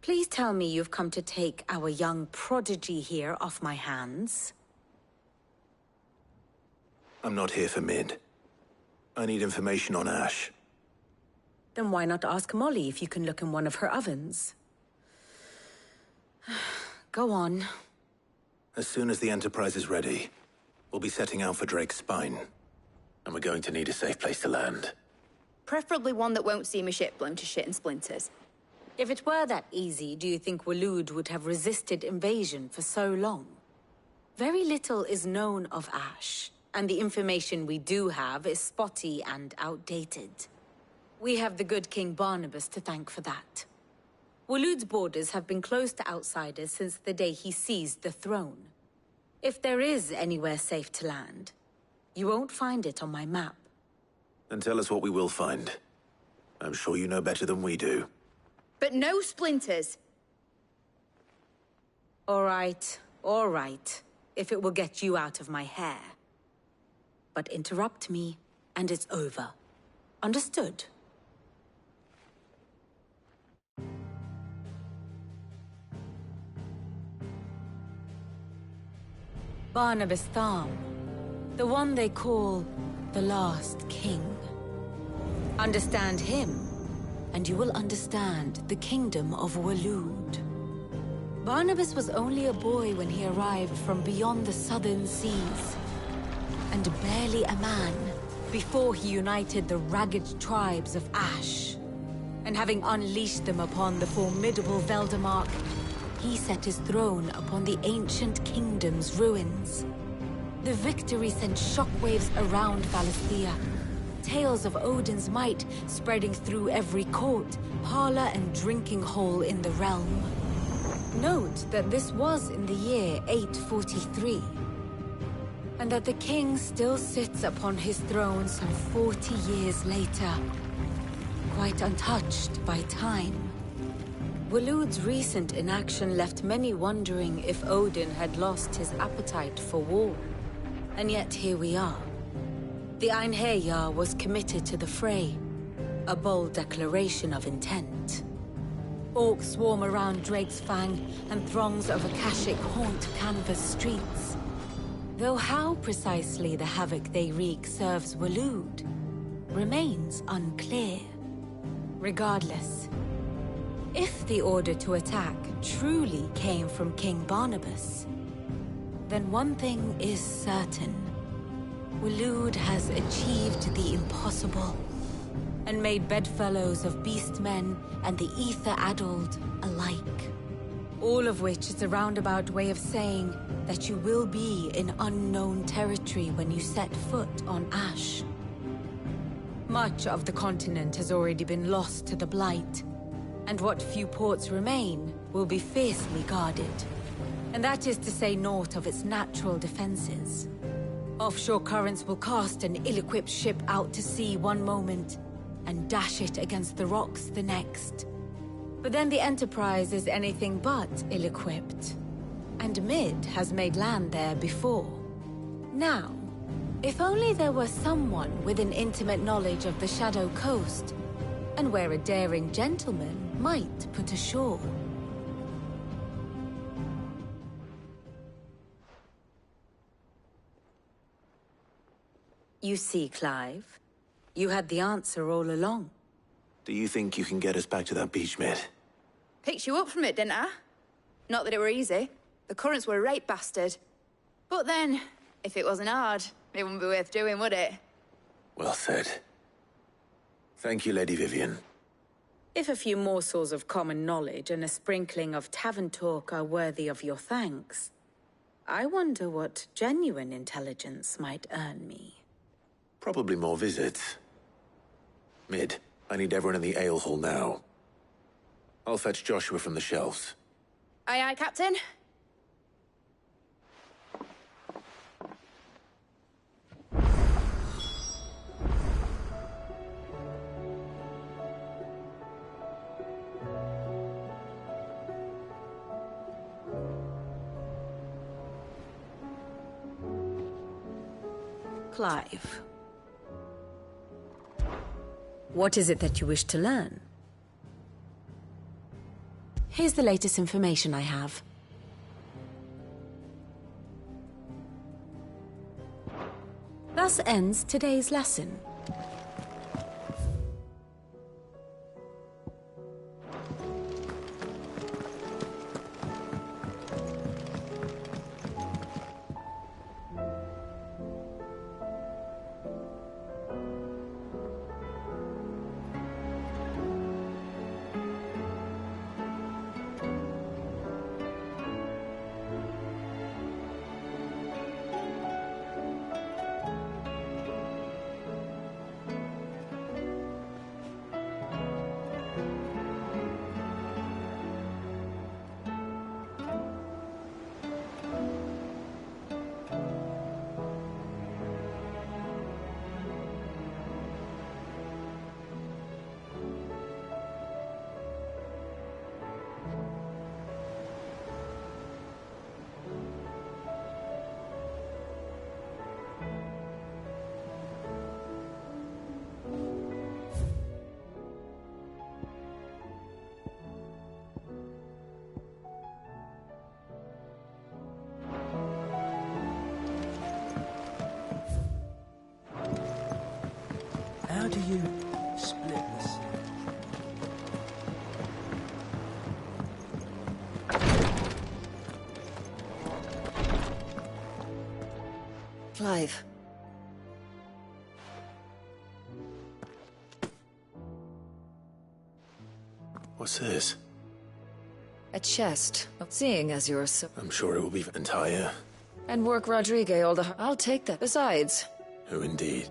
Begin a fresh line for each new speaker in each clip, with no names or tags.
Please tell me you've come to take our young prodigy here off my hands.
I'm not here for Mid. I need information on Ash.
Then why not ask Molly if you can look in one of her ovens? Go on.
As soon as the Enterprise is ready, we'll be setting out for Drake's Spine. And we're going to need a safe place to land.
Preferably one that won't see my ship blown to shit and splinters.
If it were that easy, do you think Waloed would have resisted invasion for so long? Very little is known of Ash, and the information we do have is spotty and outdated. We have the good King Barnabas to thank for that. Waloed's borders have been closed to outsiders since the day he seized the throne. If there is anywhere safe to land, you won't find it on my map.
Then tell us what we will find. I'm sure you know better than we do.
But no splinters!
All right, if it will get you out of my hair. But interrupt me, and it's over. Understood? Barnabas Tham, the one they call the Last King. Understand him, and you will understand the kingdom of Waloed. Barnabas was only a boy when he arrived from beyond the southern seas, and barely a man before he united the ragged tribes of Ash. And having unleashed them upon the formidable Veldamark, he set his throne upon the ancient kingdom's ruins. The victory sent shockwaves around Valisthea, tales of Odin's might spreading through every court, parlor, and drinking hole in the realm. Note that this was in the year 843, and that the king still sits upon his throne some 40 years later, quite untouched by time. Waloed's recent inaction left many wondering if Odin had lost his appetite for war. And yet here we are. The Einherjar was committed to the fray, a bold declaration of intent. Orcs swarm around Drake's Fang, and throngs of Akashic haunt Canvas streets. Though how precisely the havoc they wreak serves Waloed remains unclear. Regardless, if the order to attack truly came from King Barnabas, then one thing is certain. Waloed has achieved the impossible, and made bedfellows of beastmen and the ether-addled alike. All of which is a roundabout way of saying that you will be in unknown territory when you set foot on Ash. Much of the continent has already been lost to the Blight, and what few ports remain will be fiercely guarded. And that is to say naught of its natural defenses. Offshore currents will cast an ill-equipped ship out to sea one moment, and dash it against the rocks the next. But then the Enterprise is anything but ill-equipped. And Mid has made land there before. Now, if only there were someone with an intimate knowledge of the Shadow Coast, and where a daring gentleman might put ashore. You see, Clive, you had the answer all along.
Do you think you can get us back to that beach, Mid?
Picked you up from it, didn't I? Not that it were easy. The currents were a right bastard. But then, if it wasn't hard, it wouldn't be worth doing, would it?
Well said. Thank you, Lady Vivian.
If a few morsels of common knowledge and a sprinkling of tavern talk are worthy of your thanks, I wonder what genuine intelligence might earn me.
Probably more visits. Mid, I need everyone in the ale hall now. I'll fetch Joshua from the shelves.
Aye, aye, Captain.
Clive. What is it that you wish to learn? Here's the latest information I have. Thus ends today's lesson.
How do you split this?
Clive.
What's this?
A chest. Seeing as you're so...
I'm sure it will be entire.
And work Rodrigue all the... I'll take that. Besides...
Who indeed?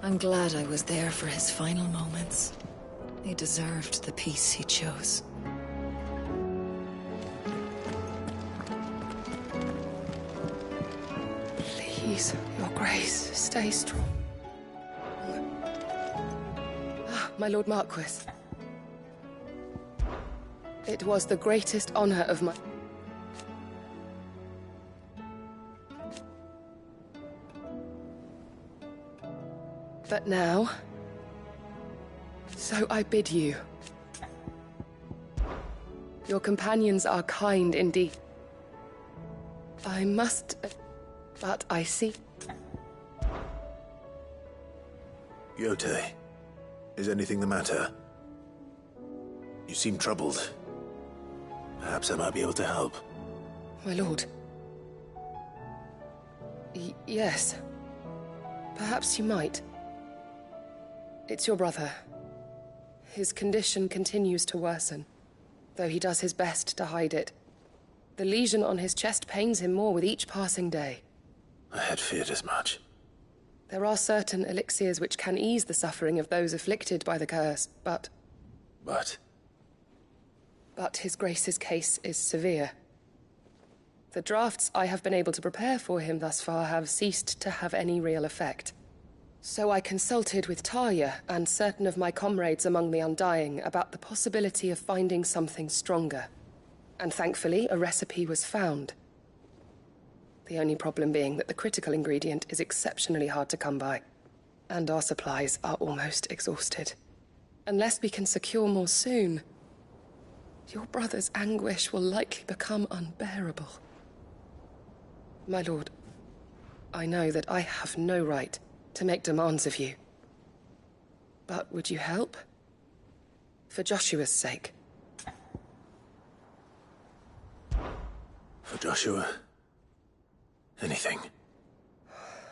I'm glad I was there for his final moments. He deserved the peace he chose.
Please, Your Grace, stay strong. My Lord Marquis. It was the greatest honor of my... But now... So I bid you. Your companions are kind indeed. I must... But I see...
Yote, is anything the matter? You seem troubled. Perhaps I might be able to help.
My lord. Yes. Perhaps you might. It's your brother. His condition continues to worsen, though he does his best to hide it. The lesion on his chest pains him more with each passing day.
I had feared as much.
There are certain elixirs which can ease the suffering of those afflicted by the curse, but...
But
His Grace's case is severe. The drafts I have been able to prepare for him thus far have ceased to have any real effect. So I consulted with Tarja and certain of my comrades among the Undying about the possibility of finding something stronger. And thankfully, a recipe was found. The only problem being that the critical ingredient is exceptionally hard to come by, and our supplies are almost exhausted. Unless we can secure more soon, your brother's anguish will likely become unbearable. My lord, I know that I have no right to make demands of you. But would you help? For Joshua's sake.
for Joshua, anything.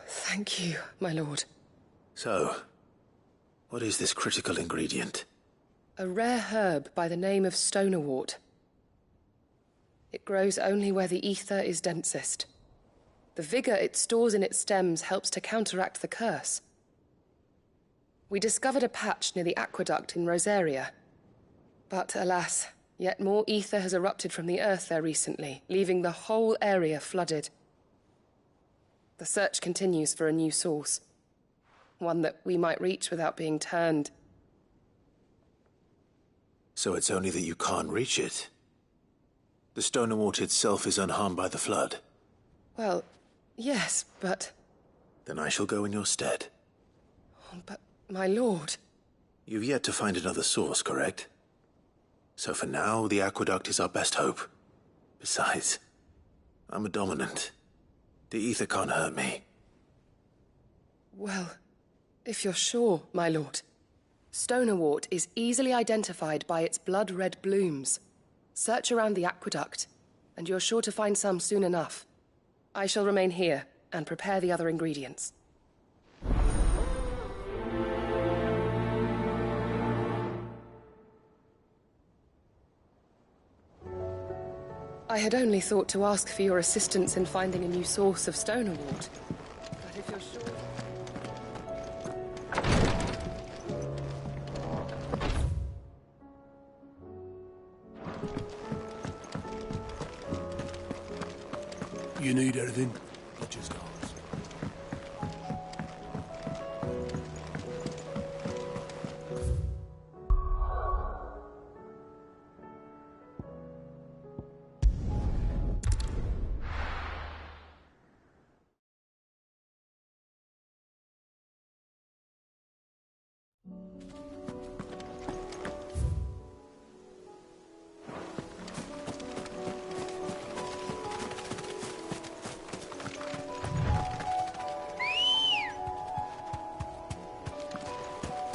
Thank you, my lord.
So, what is this critical ingredient?
A rare herb by the name of stonerwort. It grows only where the ether is densest. The vigor it stores in its stems helps to counteract the curse. We discovered a patch near the aqueduct in Rosaria. But alas, Yet more ether has erupted from the earth there recently, leaving the whole area flooded. The search continues for a new source. One that we might reach without being turned.
So it's only that you can't reach it? The stone and water itself is unharmed by the flood?
Well, yes, but...
Then I shall go in your stead.
But, my lord...
You've yet to find another source, correct? So for now, the aqueduct is our best hope. Besides, I'm a dominant. The ether can't hurt me.
Well, if you're sure, my lord. Stonewort is easily identified by its blood-red blooms. Search around the aqueduct, and you're sure to find some soon enough. I shall remain here and prepare the other ingredients. I had only thought to ask for your assistance in finding a new source of Stonewort. But if you're sure...
You need anything? You just ask.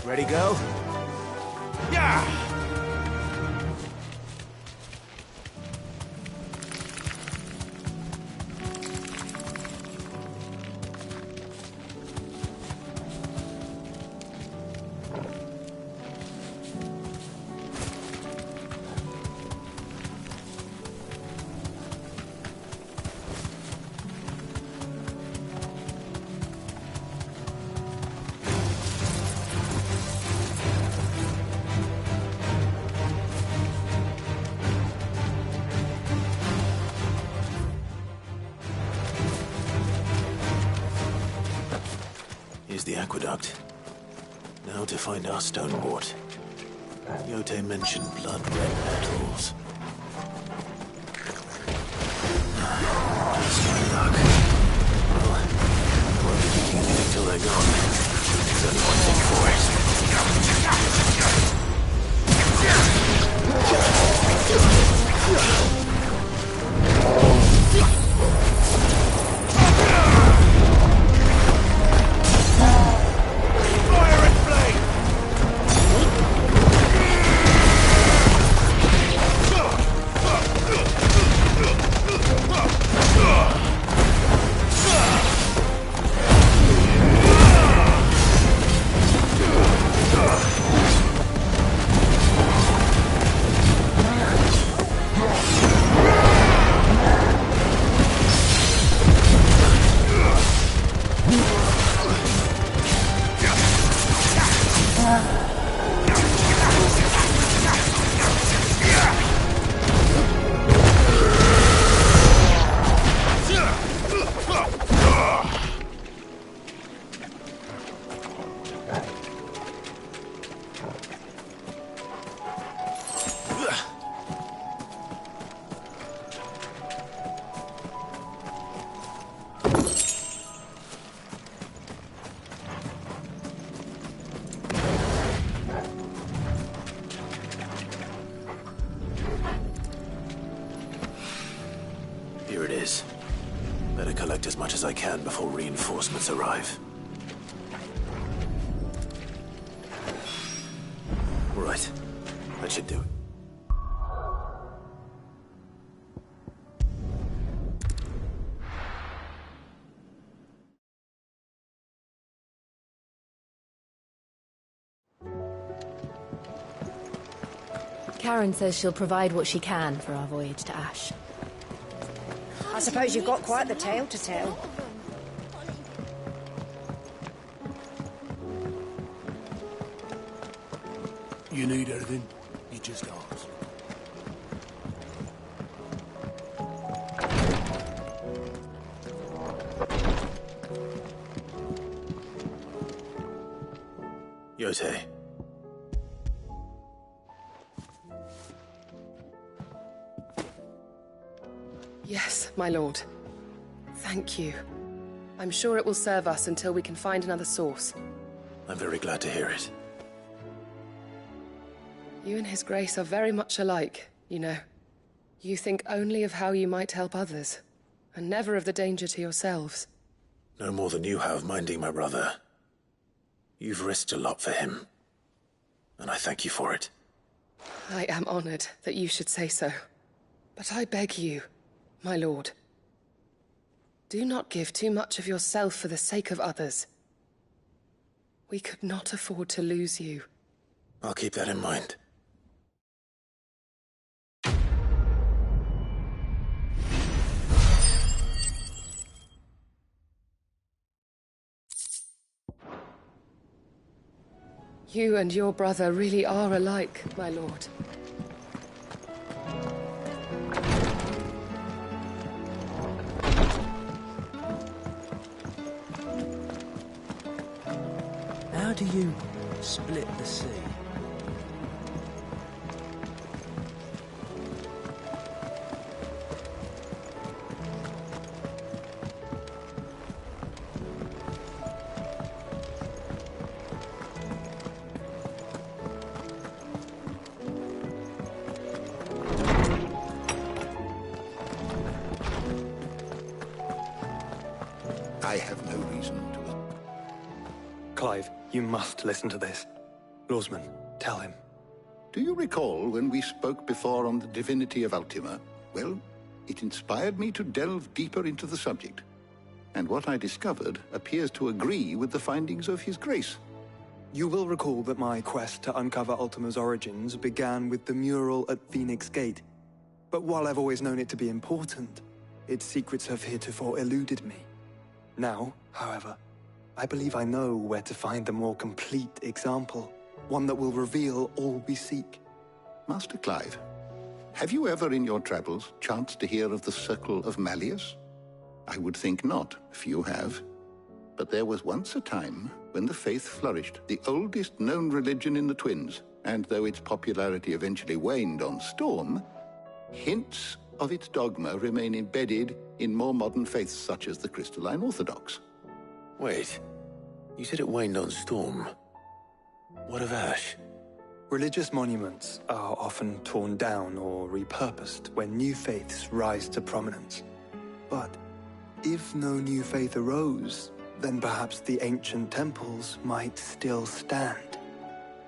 Ready, go? Yeah! Here's the aqueduct. Now to find our Stonewort. Yote mentioned blood-red petals. Just my luck. Well, I won't be taking anything till they're gone. There's only one thing for it. Here it is. Better collect as much as I can before reinforcements arrive. Right. That should do it.
Karen says she'll provide what she can for our voyage to Ash.
I suppose you've got quite the tale to tell.
You need anything? You just ask.
Goethe.
Yes, my lord. Thank you. I'm sure it will serve us until we can find another source.
I'm very glad to hear it.
You and His Grace are very much alike, you know. You think only of how you might help others, and never of the danger to yourselves.
No more than you have minding my brother. You've risked a lot for him, and I thank you for it.
I am honored that you should say so. But I beg you, my lord, do not give too much of yourself for the sake of others. We could not afford to lose you.
I'll keep that in mind.
You and your brother really are alike, my lord.
How do you split the sea?
I have no reason to.
Clive, you must listen to this. Lawsman, tell him.
Do you recall when we spoke before on the divinity of Ultima? Well, it inspired me to delve deeper into the subject. And what I discovered appears to agree with the findings of His Grace.
You will recall that my quest to uncover Ultima's origins began with the mural at Phoenix Gate. But while I've always known it to be important, its secrets have heretofore eluded me. Now, however, I believe I know where to find the more complete example, one that will reveal all we seek.
Master Clive, have you ever in your travels chanced to hear of the Circle of Malleus? I would think not, few have. But there was once a time when the faith flourished, the oldest known religion in the Twins, and though its popularity eventually waned on Storm, hints of its dogma remain embedded in more modern faiths such as the Crystalline Orthodox.
Wait, you said it waned on Storm. What of Ash?
Religious monuments are often torn down or repurposed when new faiths rise to prominence. But if no new faith arose, then perhaps the ancient temples might still stand.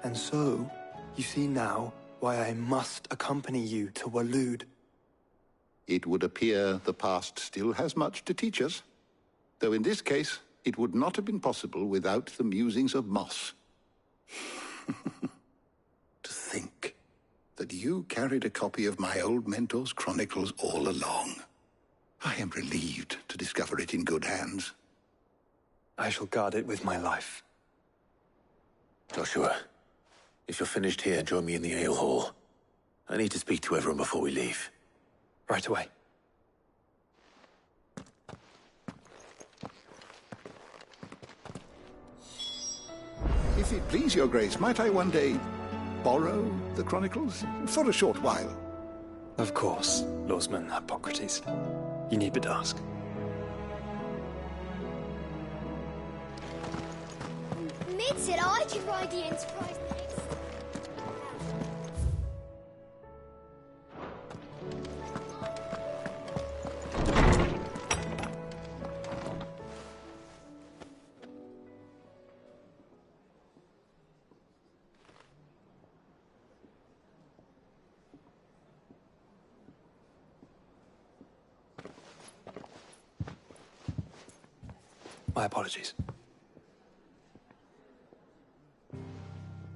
And so, you see now why I must accompany you to Waloed.
It would appear the past still has much to teach us, though in this case, it would not have been possible without the musings of Moss. To think that you carried a copy of my old mentor's chronicles all along. I am relieved to discover it in good hands.
I shall guard it with my life.
Joshua, if you're finished here, join me in the ale hall. I need to speak to everyone before we leave.
Right away.
If it please your grace, might I one day borrow the chronicles for a short while?
Of course, Lawsman Hippocrates. You need but ask.
Mid said I could ride the Enterprise next.
My apologies.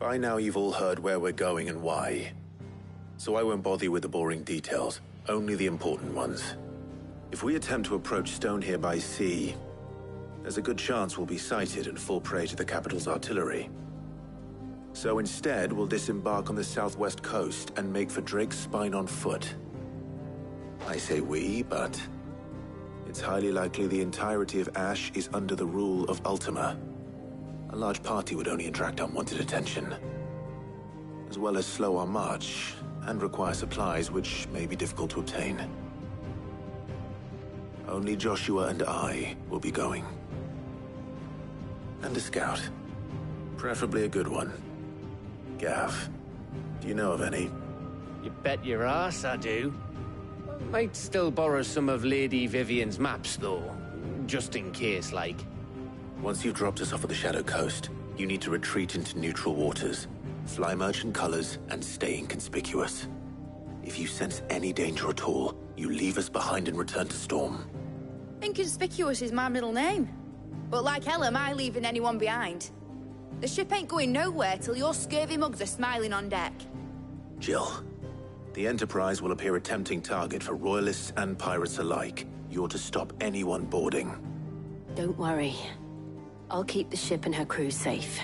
By now you've all heard where we're going and why. So I won't bother you with the boring details, only the important ones. If we attempt to approach Stone here by sea, there's a good chance we'll be sighted and fall prey to the capital's artillery. So instead, we'll disembark on the southwest coast and make for Drake's Spine on foot. I say we, but it's highly likely the entirety of Ash is under the rule of Ultima. A large party would only attract unwanted attention, as well as slow our march and require supplies which may be difficult to obtain. Only Joshua and I will be going. And a scout. Preferably a good one. Gav, do you know of any?
You bet your ass I do. Might still borrow some of Lady Vivian's maps, though. Just in case, like.
Once you've dropped us off at the Shadow Coast, you need to retreat into neutral waters, fly merchant colors, and stay inconspicuous. If you sense any danger at all, you leave us behind and return to Storm.
Inconspicuous is my middle name. But like hell am I leaving anyone behind. The ship ain't going nowhere till your scurvy mugs are smiling on deck.
Jill, the Enterprise will appear a tempting target for royalists and pirates alike. You're to stop anyone boarding.
Don't worry. I'll keep the ship and her crew safe.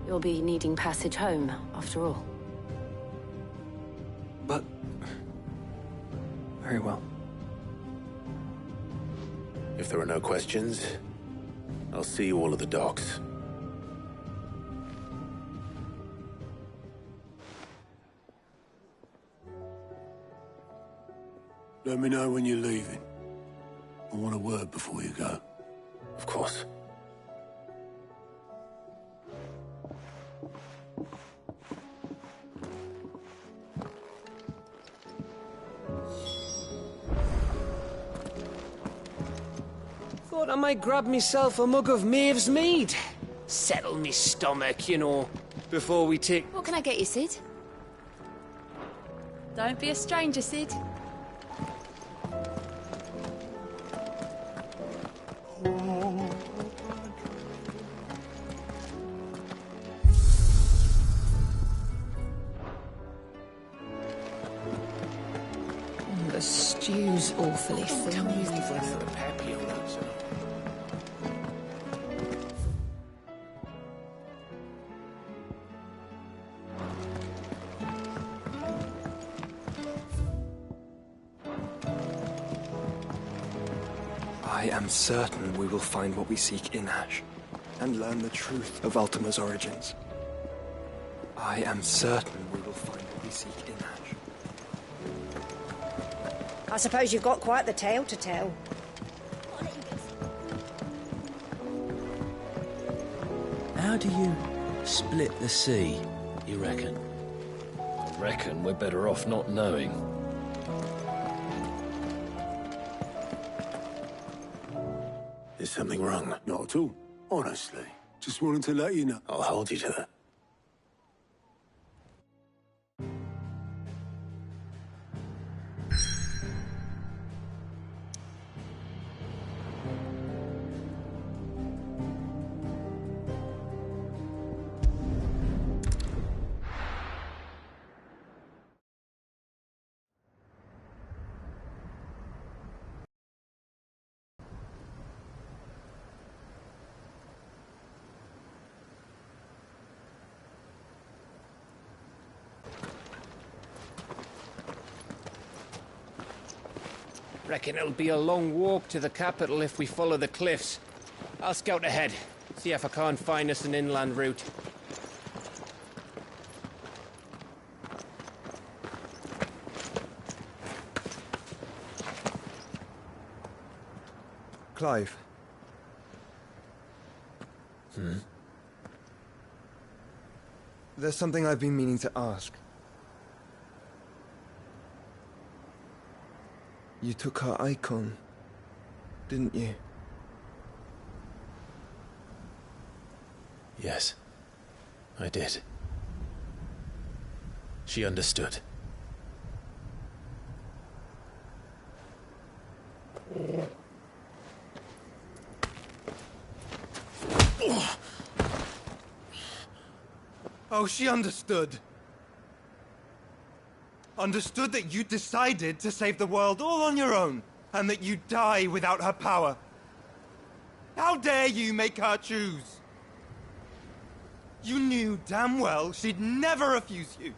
You'll be needing passage home, after all.
But... very well.
If there are no questions, I'll see you all at the docks.
Let me know when you're leaving. I want a word before you go.
Of course.
Thought I might grab myself a mug of Maeve's mead. Settle me stomach, you know, before we take...
What can I get you, Sid? Don't be a stranger, Sid.
The stew's awfully thin.
I am certain we will find what we seek in Ash, and learn the truth of Ultima's origins. I am certain we will find what we seek in Ash.
I suppose you've got quite the tale to tell.
How do you split the sea, you reckon?
I reckon we're better off not knowing.
Is something wrong?
Not at all. Honestly. Just wanted to let you know.
I'll hold you to that.
Reckon it'll be a long walk to the capital if we follow the cliffs. I'll scout ahead, see if I can't find us an inland route.
Clive. There's something I've been meaning to ask. You took her icon, didn't you?
Yes, I did. She understood.
Oh, she understood. Understood that you decided to save the world all on your own, and that you'd die without her power. How dare you make her choose? You knew damn well she'd never refuse you.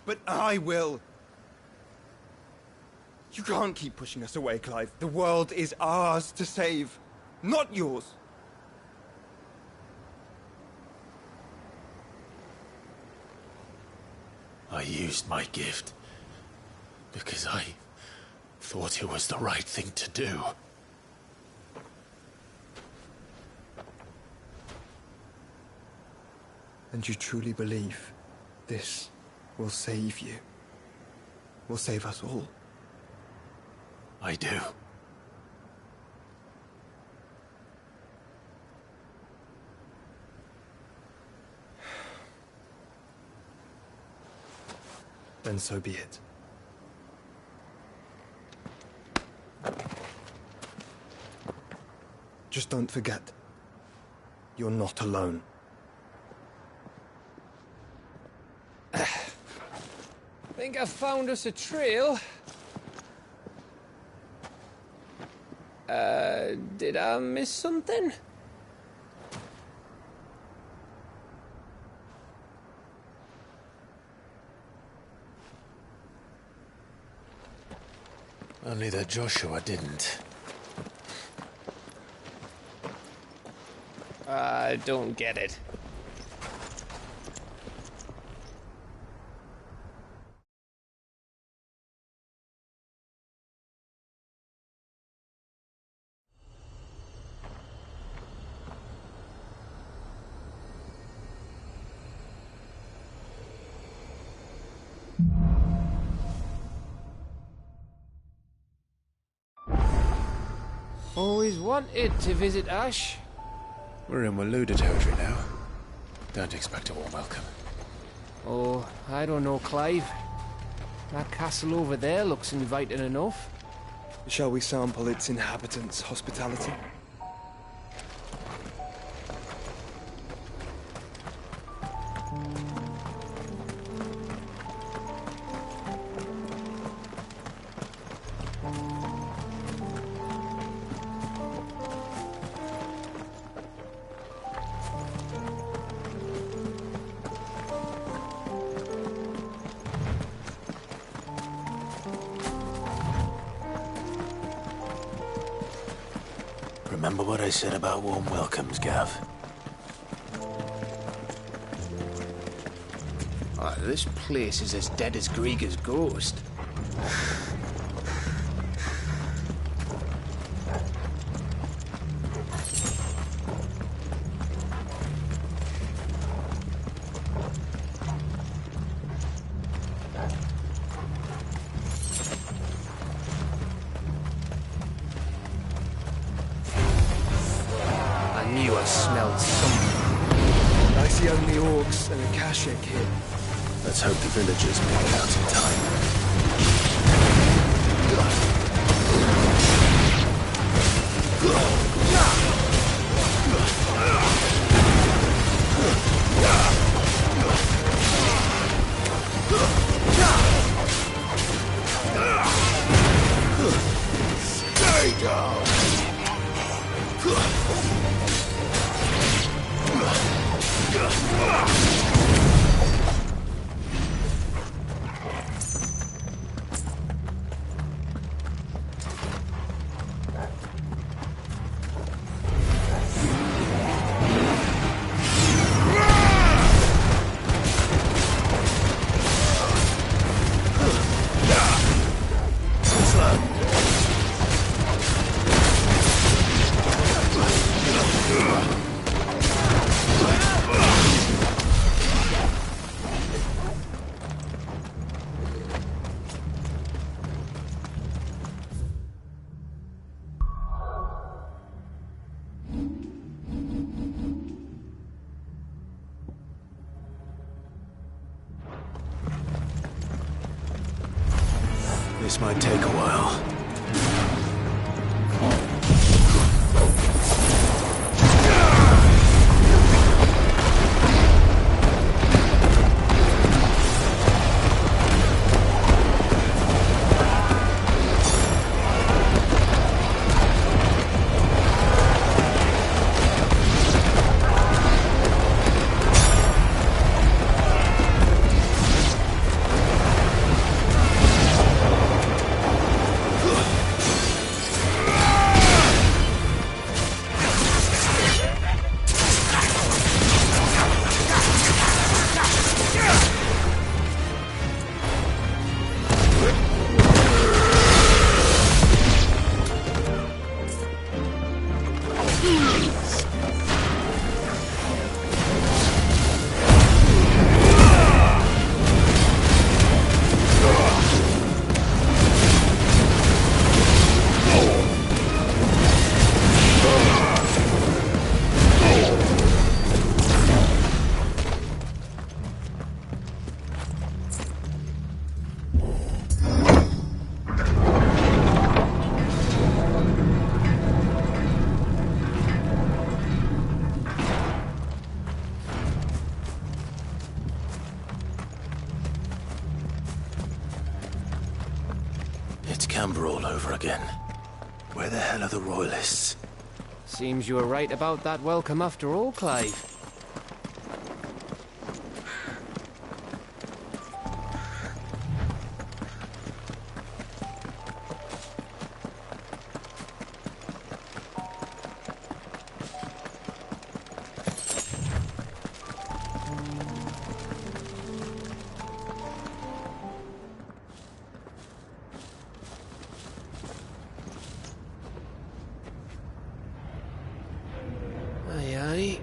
But I will. You can't keep pushing us away, Clive. The world is ours to save, not yours.
used my gift. Because I thought it was the right thing to do.
And you truly believe this will save you? Will save us all?
I do.
Then so be it. Just don't forget, you're not alone.
Think I've found us a trail. Did I miss something?
Only that Joshua didn't.
I don't get it. Always wanted to visit Ash.
We're in Waluda territory now. Don't expect a warm welcome.
Oh, I don't know, Clive. That castle over there looks inviting enough.
Shall we sample its inhabitants' hospitality?
Remember what I said about warm welcomes, Gav?
Oh, this place is as dead as Grieger's ghost.
I knew I smelled something. I see only orcs and a Kashik here.
Let's hope the villagers make it out in time. Stay down! This might take a while. Amber all over again. Where the hell are the royalists?
Seems you were right about that welcome after all, Clive. Aye, aye.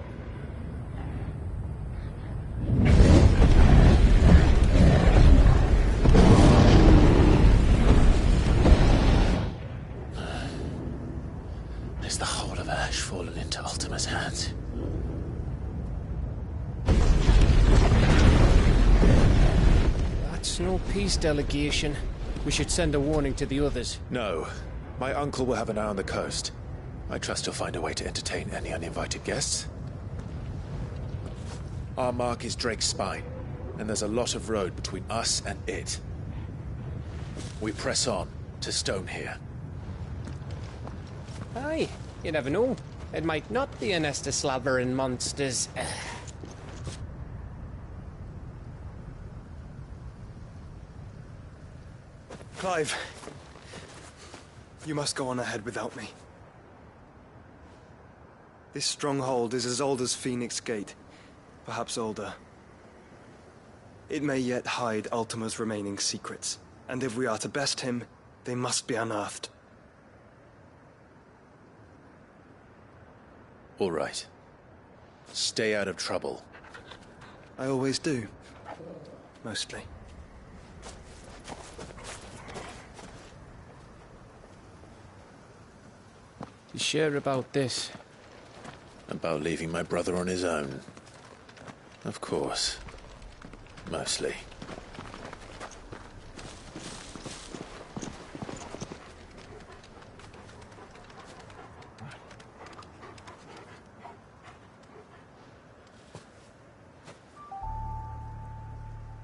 Is the whole of Ash fallen into Ultima's hands?
That's no peace delegation. We should send a warning to the others.
No. My uncle will have an eye on the coast. I trust he'll find a way to entertain any uninvited guests. Our mark is Drake's Spine, and there's a lot of road between us and it. We press on to Stone here.
Aye, you never know. It might not be a nest of slabbering monsters.
Clive, you must go on ahead without me. This stronghold is as old as Phoenix Gate, perhaps older. It may yet hide Ultima's remaining secrets, and if we are to best him, they must be unearthed.
All right. Stay out of trouble.
I always do. Mostly.
You sure about this?
About leaving my brother on his own. Of course. Mostly.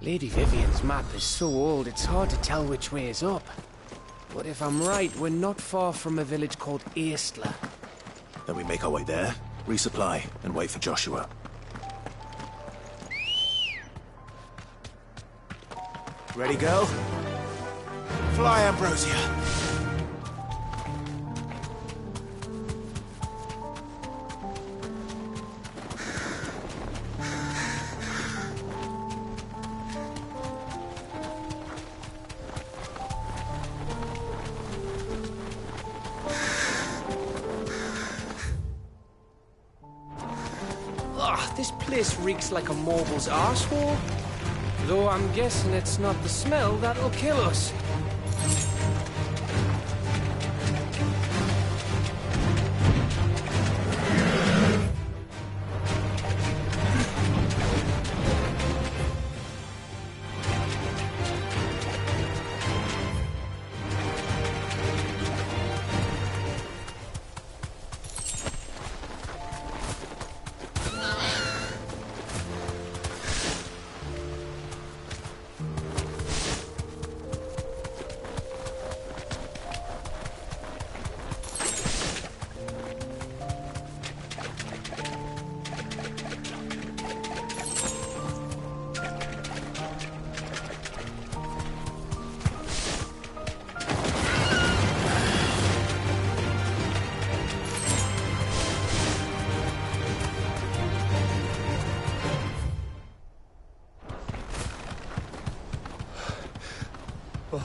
Lady Vivian's map is so old it's hard to tell which way is up. But if I'm right, we're not far from a village called Eastla.
Then we make our way there, resupply, and wait for Joshua. Ready, go? Fly, Ambrosia!
This place reeks like a mobile's arsehole. Though I'm guessing it's not the smell that'll kill us.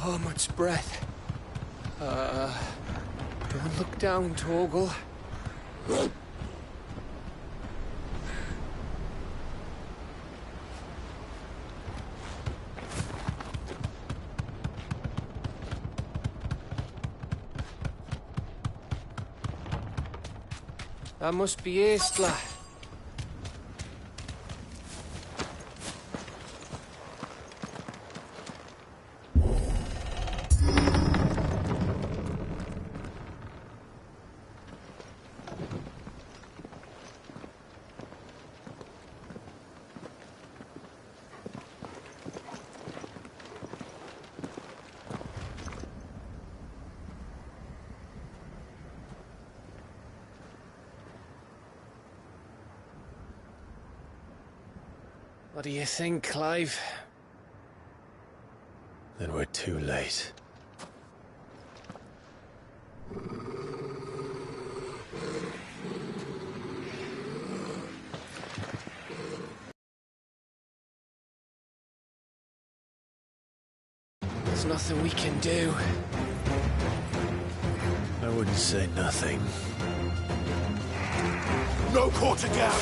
Oh, much breath. Don't look down, Torgal. That must be Eastla. What do you think, Clive?
Then we're too late.
There's nothing we can do.
I wouldn't say nothing.
No quarter gap!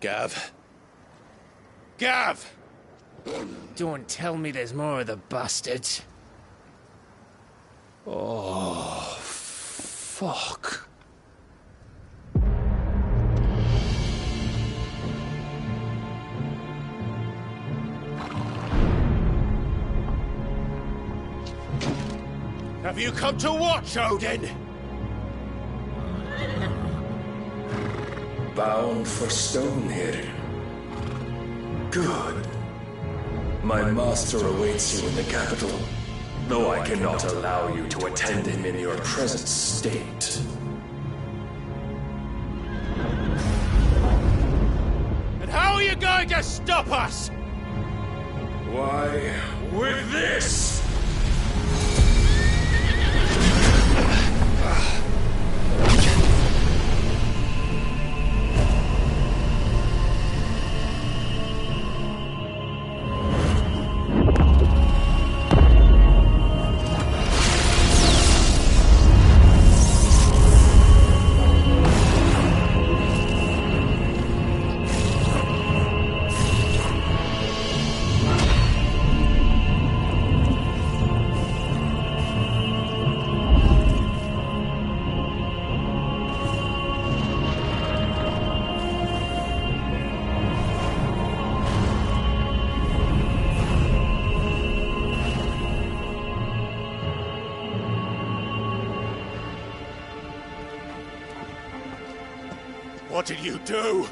Gav? Gav!
Don't tell me there's more of the bastards. Oh, fuck.
Have you come to watch, Odin?
Bound for Stonehill. Good. My master awaits you in the capital, though I cannot allow you to attend him in your present state.
And how are you going to stop us?
Why, with this!
What did you do?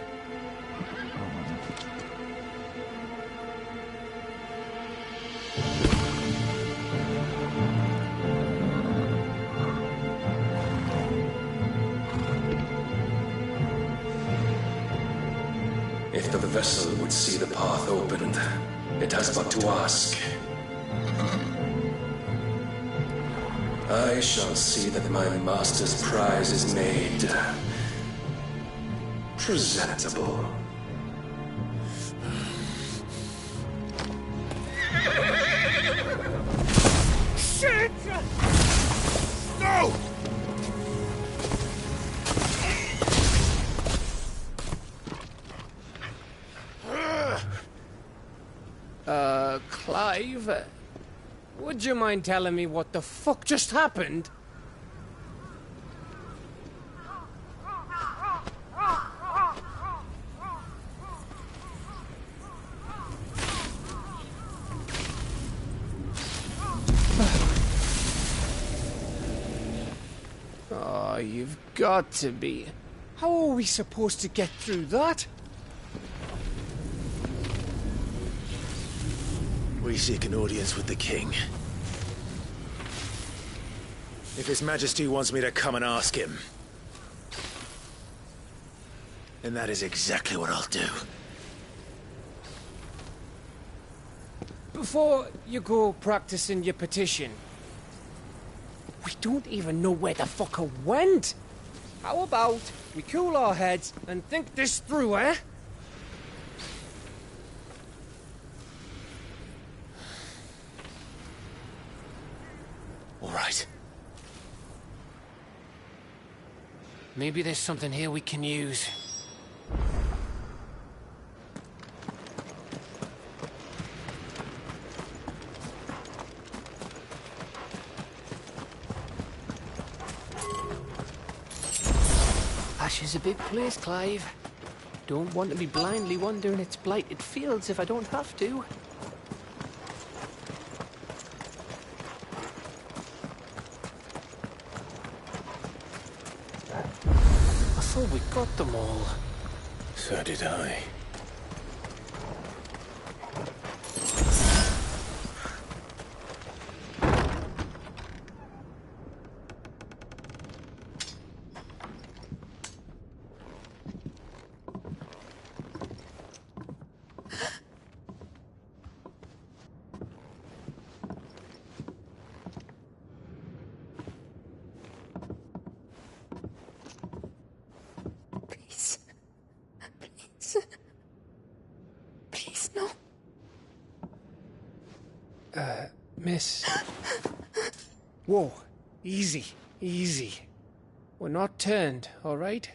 If the vessel would see the path opened, it has but to ask. I shall see that my master's prize is made presentable.
Shit! No!
Clive? Would you mind telling me what the fuck just happened? Oh, you've got to be. How are we supposed to get through that?
We seek an audience with the king. If His Majesty wants me to come and ask him, then that is exactly what I'll do.
Before you go practicing your petition, we don't even know where the fucker went. How about we cool our heads and think this through, eh?
All right.
Maybe there's something here we can use. Ash is a big place, Clive. Don't want to be blindly wandering its blighted fields if I don't have to. I thought we got them all.
So did I.
Please, no.
Miss. Whoa. Easy. Easy. We're not turned, all right?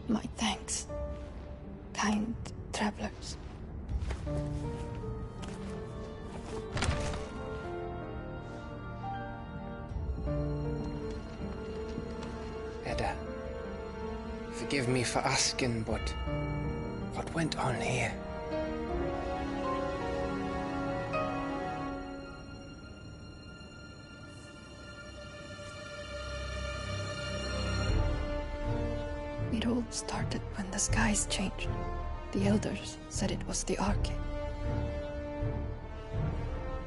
My thanks, kind travelers.
Edda, forgive me for asking, but what went on here?
It all started when the skies changed. The elders said it was the Arcade.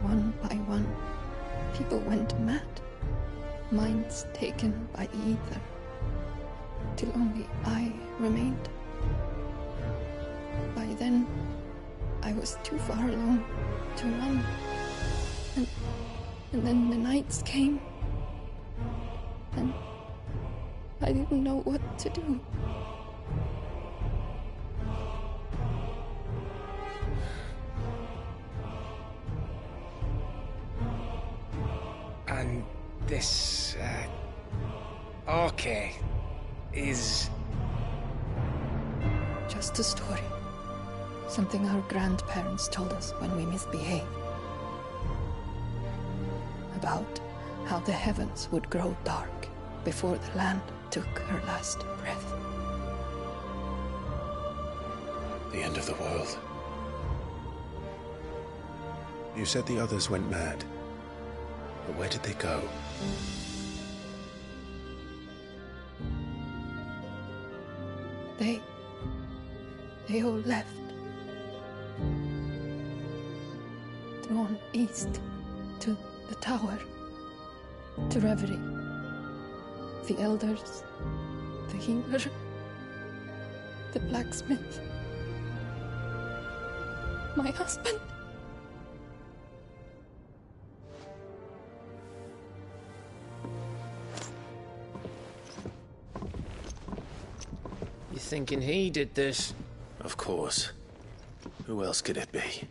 One by one, people went mad. Minds taken by ether. Till only I remained. By then, I was too far along to run. And then the nights came. And I didn't know what to do.
And this, Arcade is...
Just a story. Something our grandparents told us when we misbehaved. About how the heavens would grow dark before the land took her last breath.
The end of the world. You said the others went mad. But where did they go?
They all left. Drawn east to the tower, to reverie. The elders, the healer, the blacksmith, my husband.
You thinking he did this?
Of course. Who else could it be?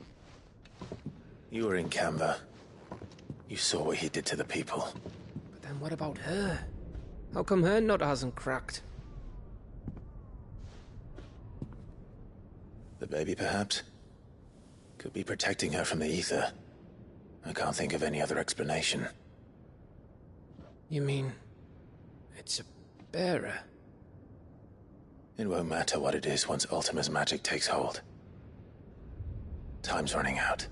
You were in Canva. You saw what he did to the people.
But then what about her? How come her nut hasn't cracked?
The baby, perhaps? Could be protecting her from the ether. I can't think of any other explanation.
You mean... it's a bearer?
It won't matter what it is once Ultima's magic takes hold. Time's running out.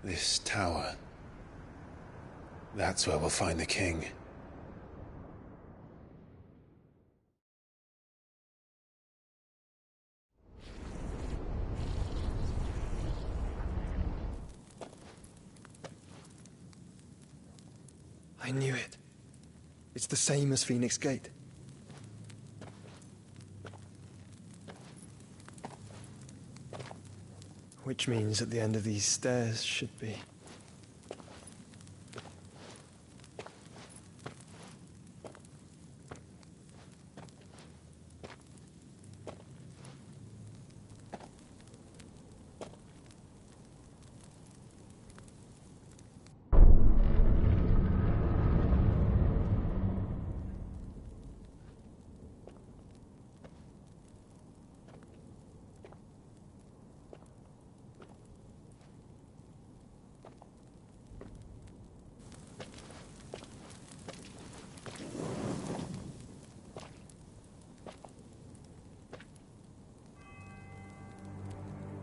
This tower. That's where we'll find the king.
I knew it. It's the same as Phoenix Gate. Which means at the end of these stairs should be...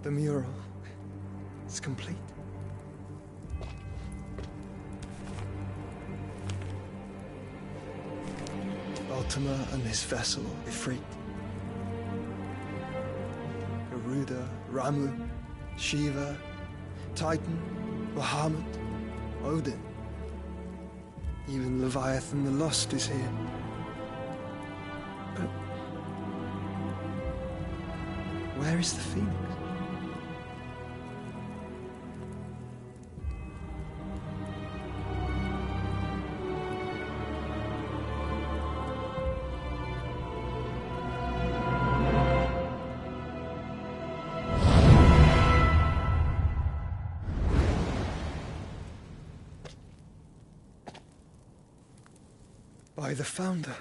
The mural is complete. Ultima and his vessel, Ifrit. Garuda, Ramu, Shiva, Titan, Bahamut, Odin. Even Leviathan the Lost is here. But where is the Phoenix? by the Founder.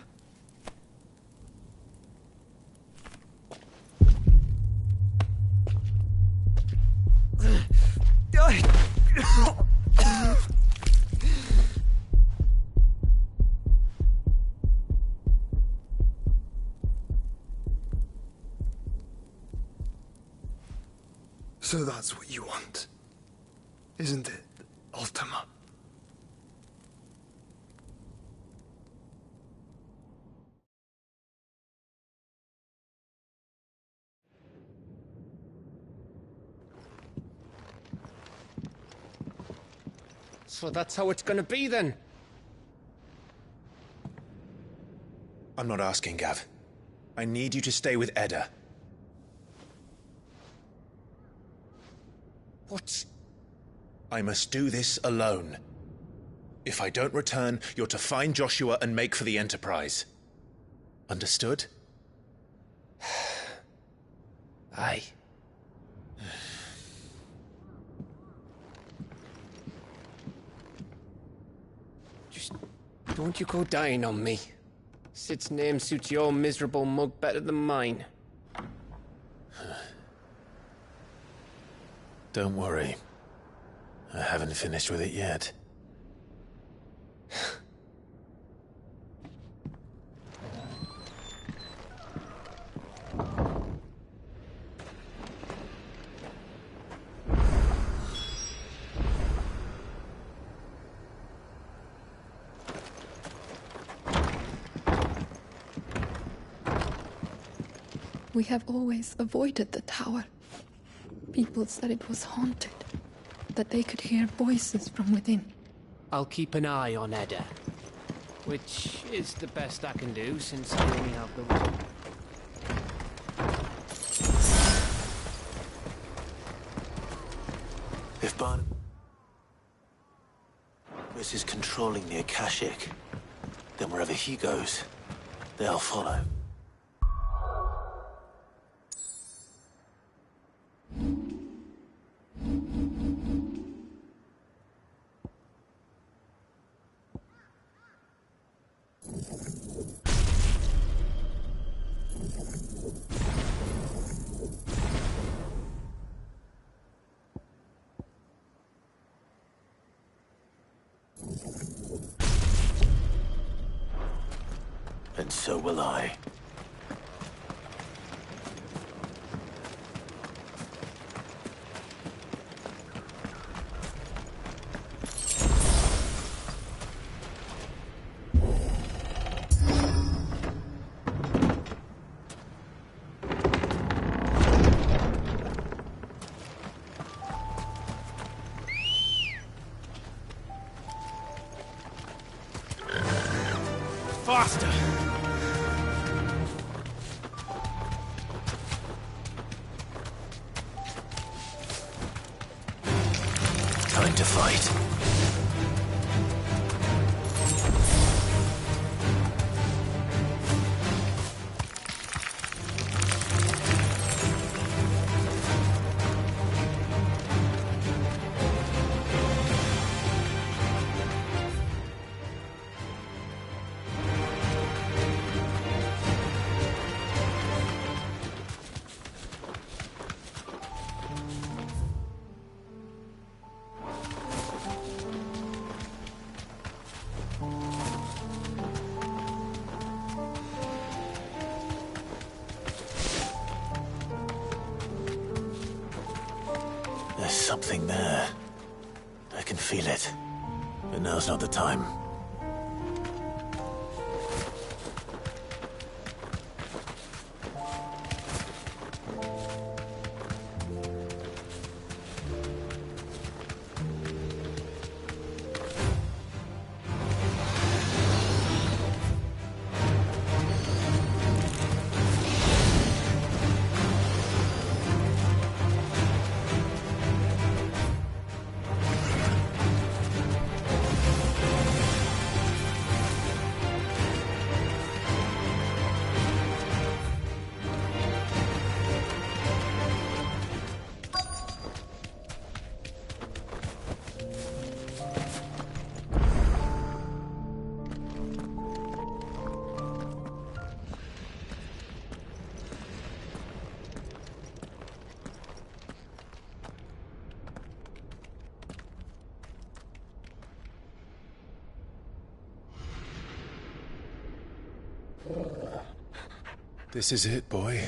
So that's what you want, isn't it, Ultima?
So that's how it's gonna be then?
I'm not asking, Gav. I need you to stay with Edda.
What?
I must do this alone. If I don't return, you're to find Joshua and make for the Enterprise. Understood?
Aye. Just don't you go dying on me. Sid's name suits your miserable mug better than mine.
Don't worry. I haven't finished with it yet.
We have always avoided the tower. People said it was haunted, that they could hear voices from within.
I'll keep an eye on Edda. Which is the best I can do, since I only have the one.
If Barnabas is controlling the Akashic, then wherever he goes, they'll follow. And so will I. Faster! Time to fight. There's something there. I can feel it. But now's not the time.
This is it, boy.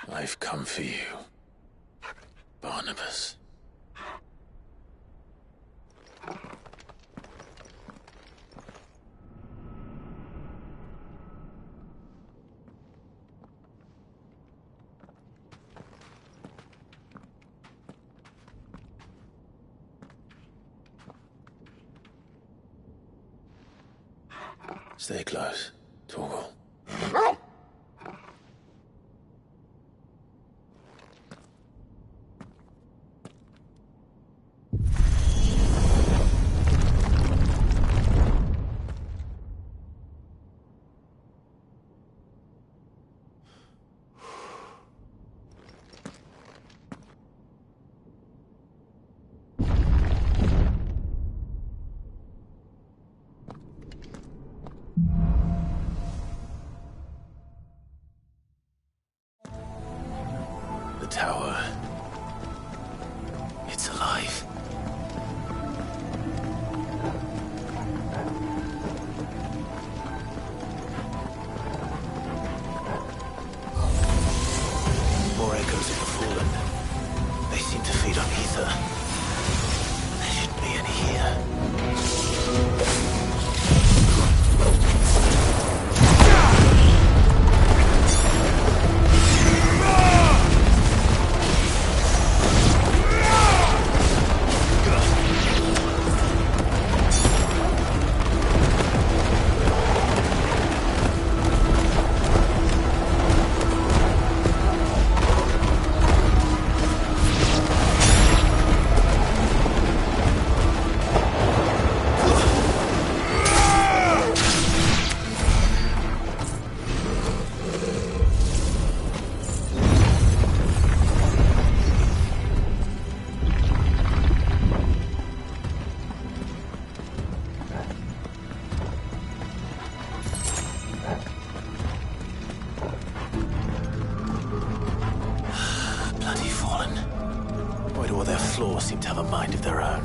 I've come for you, Barnabas. Stay close, Torgal. The tower. It's alive. More echoes of the fallen. They seem to feed on ether. There shouldn't be any here. Floor seem to have a mind of their own.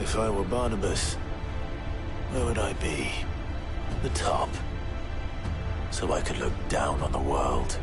If I were Barnabas, where would I be? The top. So I could look down on the world.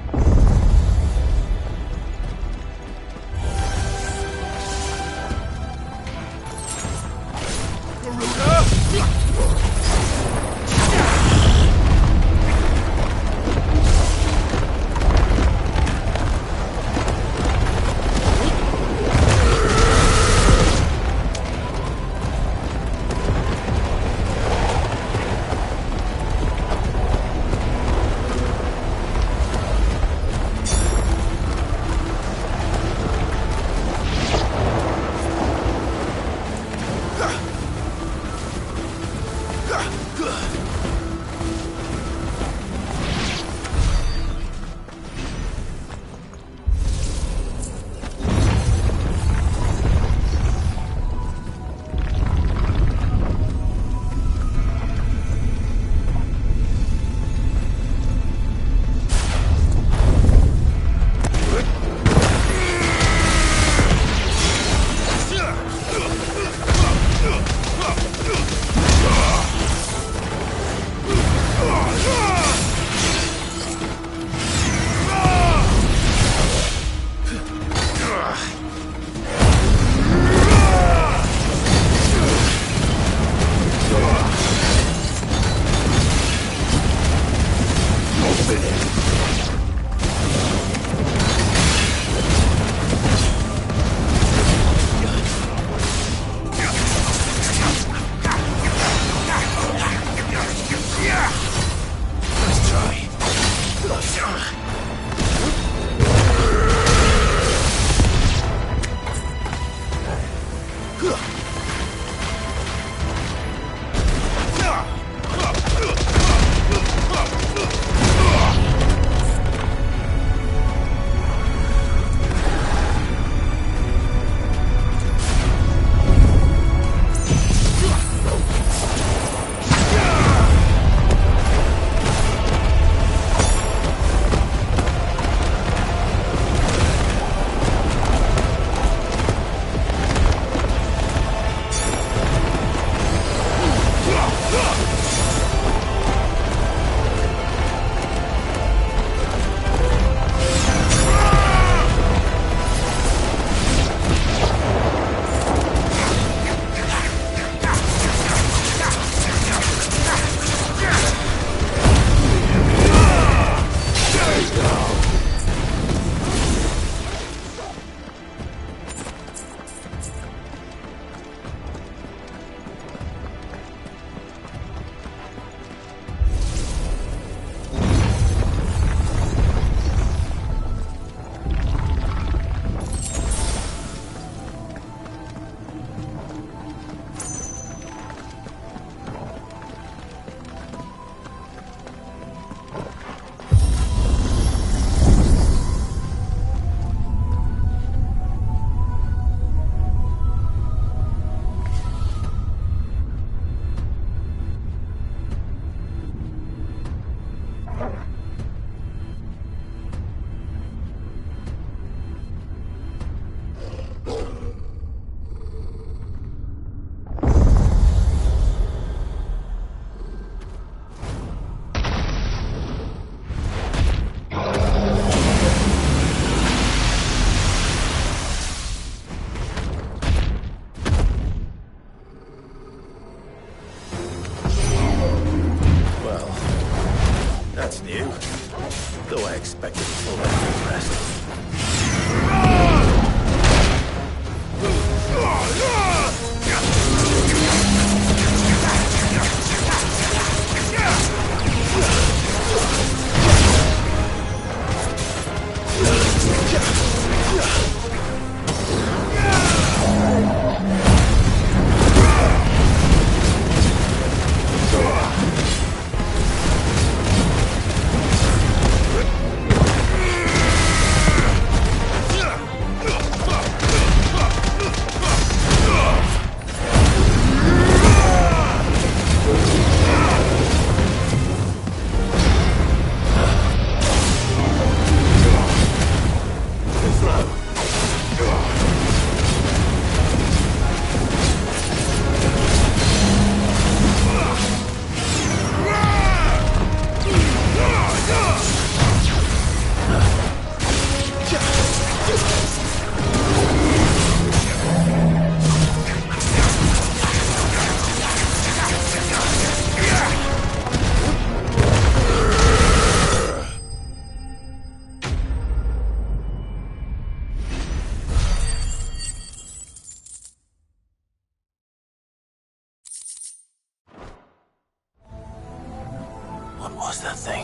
was that thing?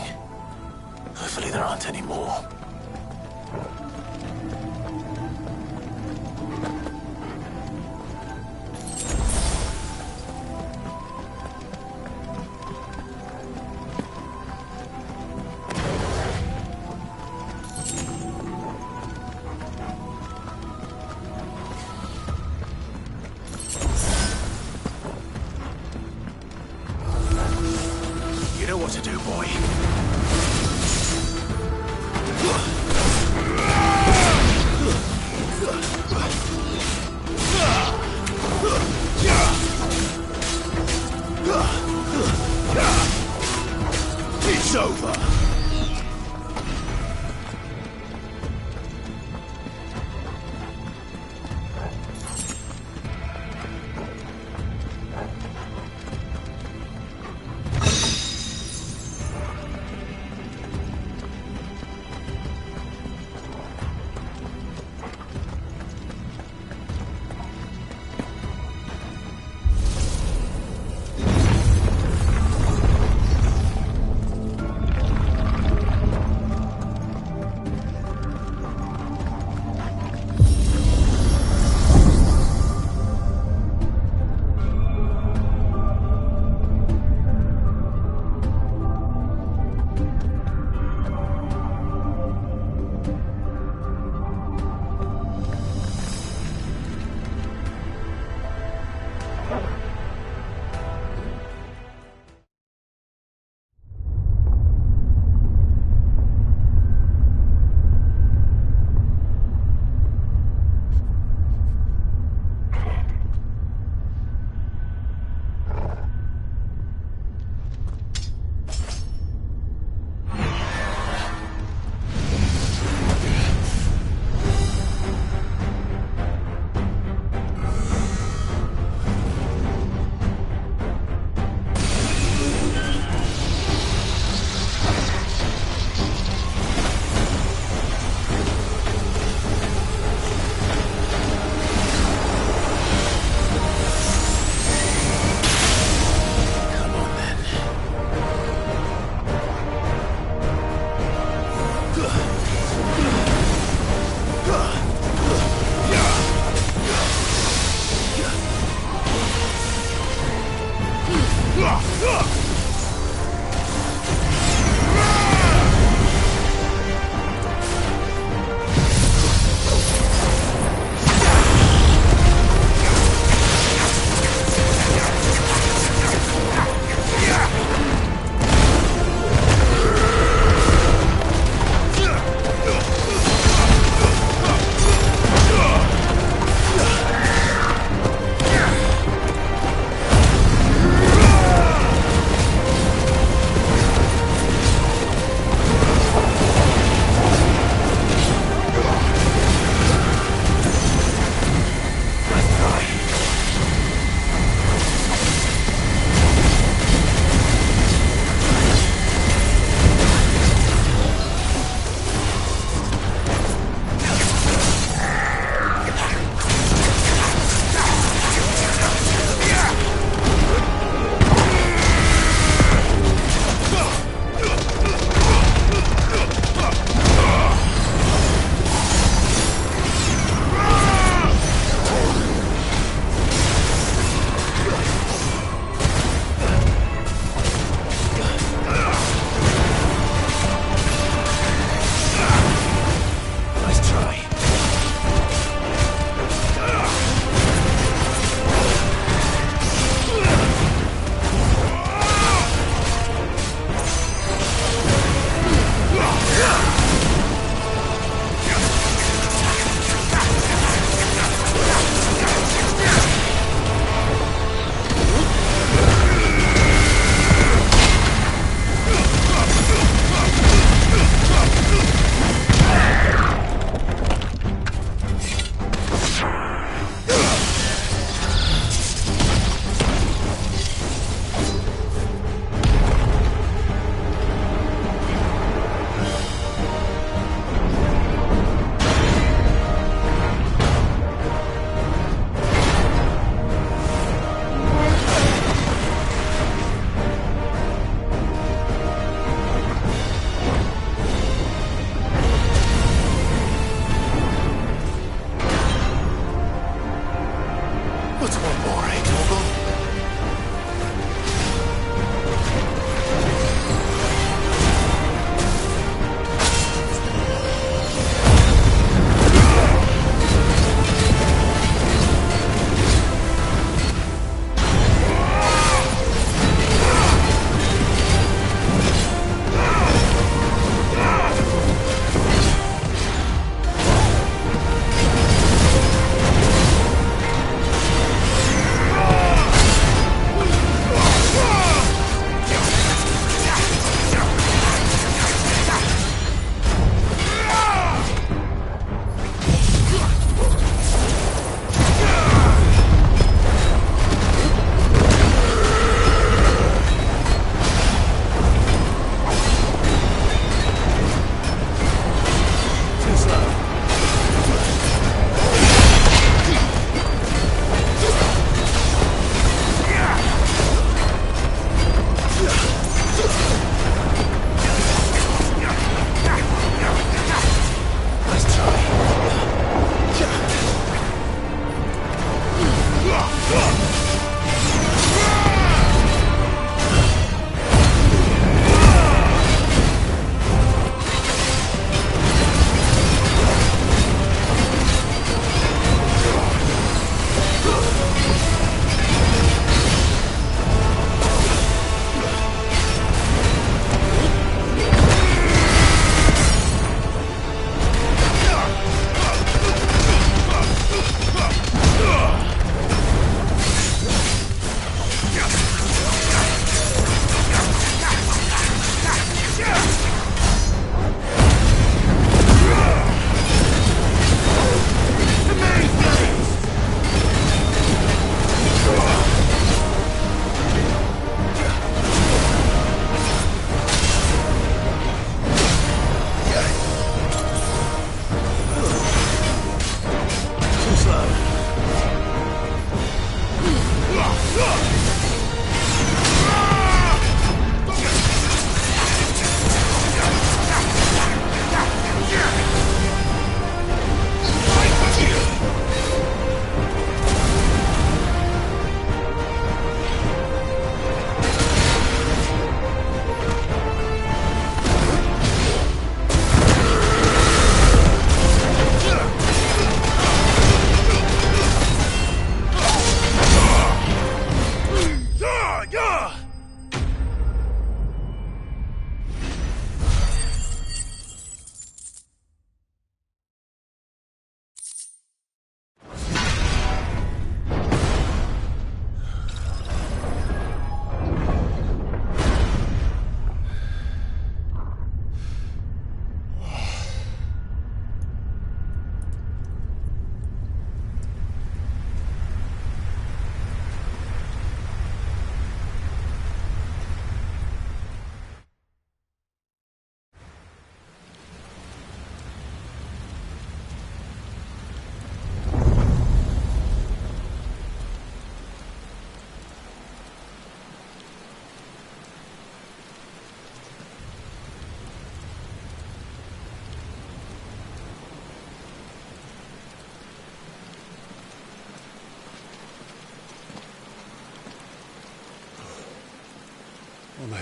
Hopefully there aren't any more. You know what to do, boy.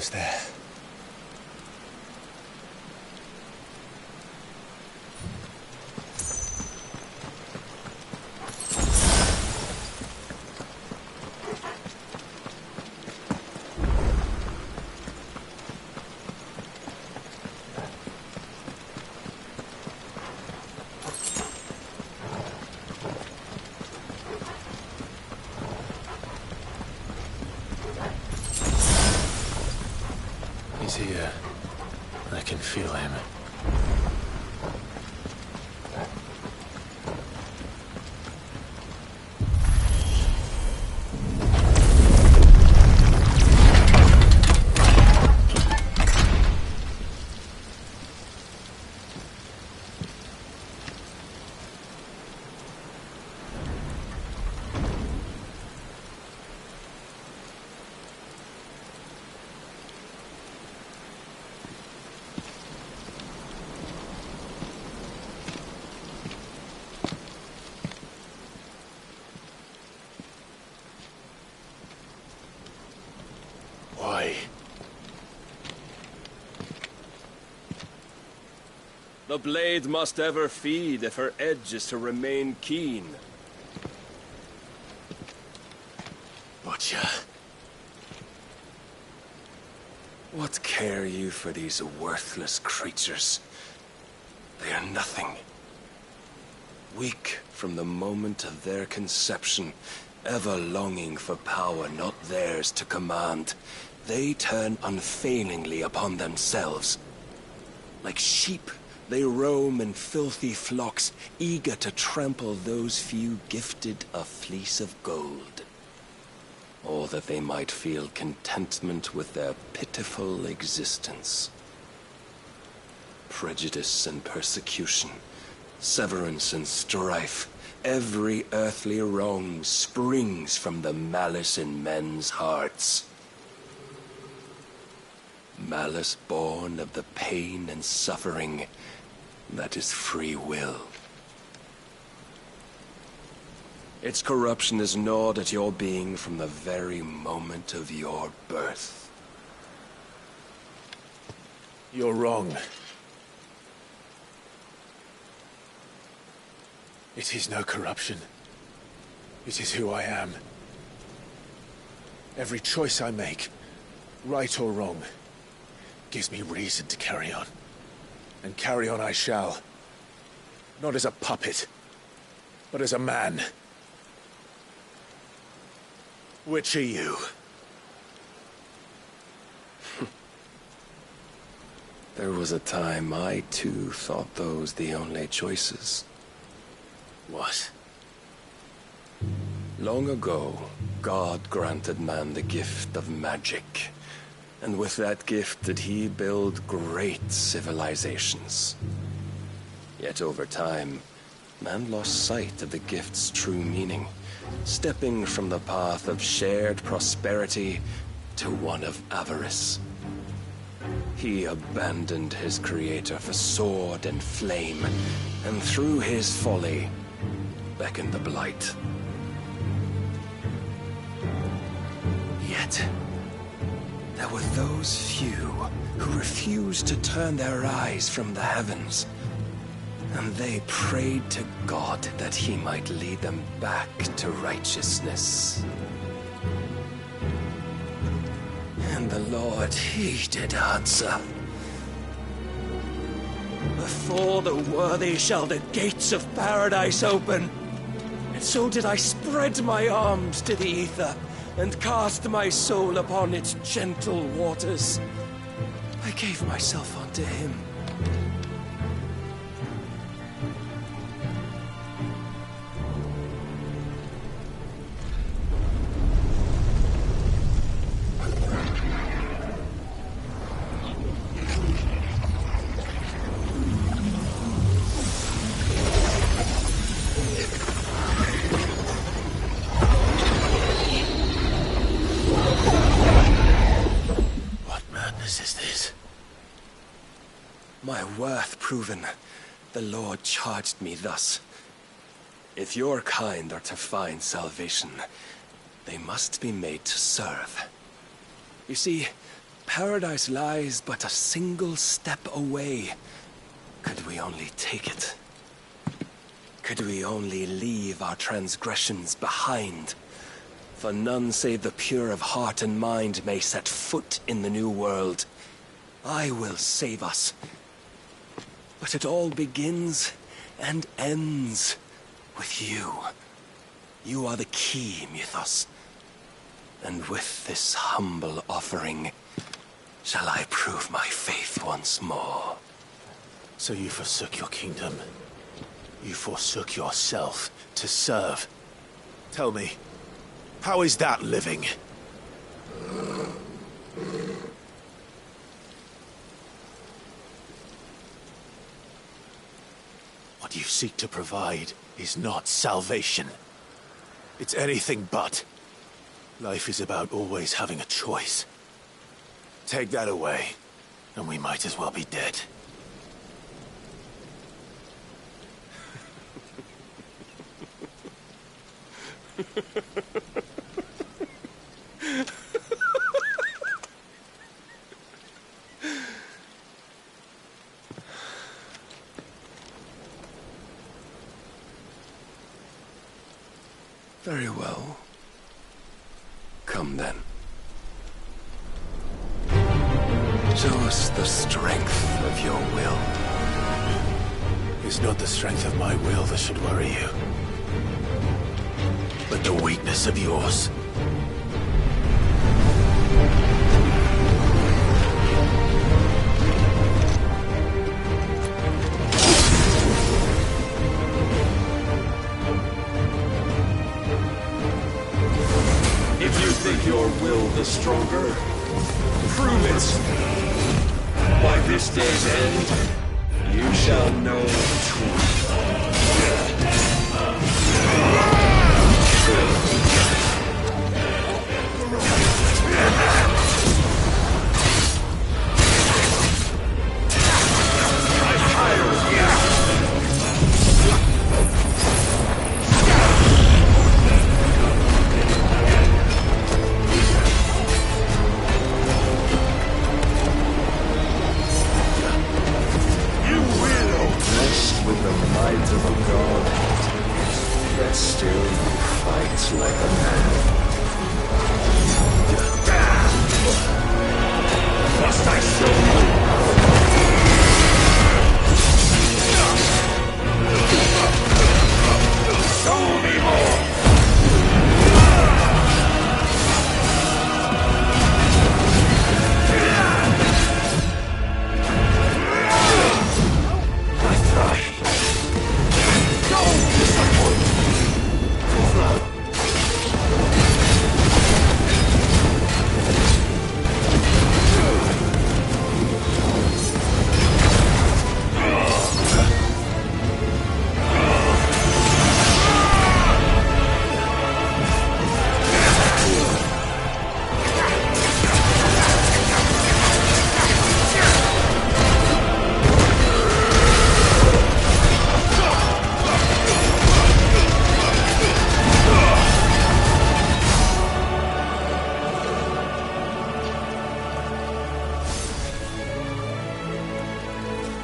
almost there. He's here. I can feel him. Why?
The blade must ever feed if her edge is to remain keen.
Butcher.
What care you for these worthless creatures? They are nothing. Weak from the moment of their conception, ever longing for power not theirs to command, they turn unfailingly upon themselves. Like sheep, they roam in filthy flocks, eager to trample those few gifted a fleece of gold. Or that they might feel contentment with their pitiful existence. Prejudice and persecution, severance and strife, every earthly wrong springs from the malice in men's hearts. Malice born of the pain and suffering that is free will. Its corruption is gnawed at your being from the very moment of your birth.
You're wrong. It is no corruption. It is who I am. Every choice I make, right or wrong, gives me reason to carry on. And carry on I shall. Not as a puppet, but as a man. Which are you?
There was a time I too thought those the only choices.
What?
Long ago, God granted man the gift of magic. And with that gift did he build great civilizations. Yet over time, man lost sight of the gift's true meaning, stepping from the path of shared prosperity to one of avarice. He abandoned his creator for sword and flame, and through his folly, beckoned the blight. Yet, there were those few who refused to turn their eyes from the heavens, and they prayed to God that he might lead them back to righteousness. And the Lord, he did answer. Before the worthy shall the gates of paradise open. And so did I spread my arms to the ether, and cast my soul upon its gentle waters. I gave myself unto him. My worth proven, the Lord charged me thus. If your kind are to find salvation, they must be made to serve. You see, Paradise lies but a single step away. Could we only take it? Could we only leave our transgressions behind? For none save the pure of heart and mind may set foot in the new world. I will save us. But it all begins and ends with you. You are the key, Mythos. And with this humble offering, shall I prove my faith once more.
So you forsook your kingdom. You forsook yourself to serve. Tell me, how is that living? What you seek to provide is not salvation. It's anything but. Life is about always having a choice. Take that away, and we might as well be dead.
Very well. Come then. Show us the strength of your will.
It's not the strength of my will that should worry you, but the weakness of yours.
If you think your will the stronger, prove it. By this day's end, you shall know the truth.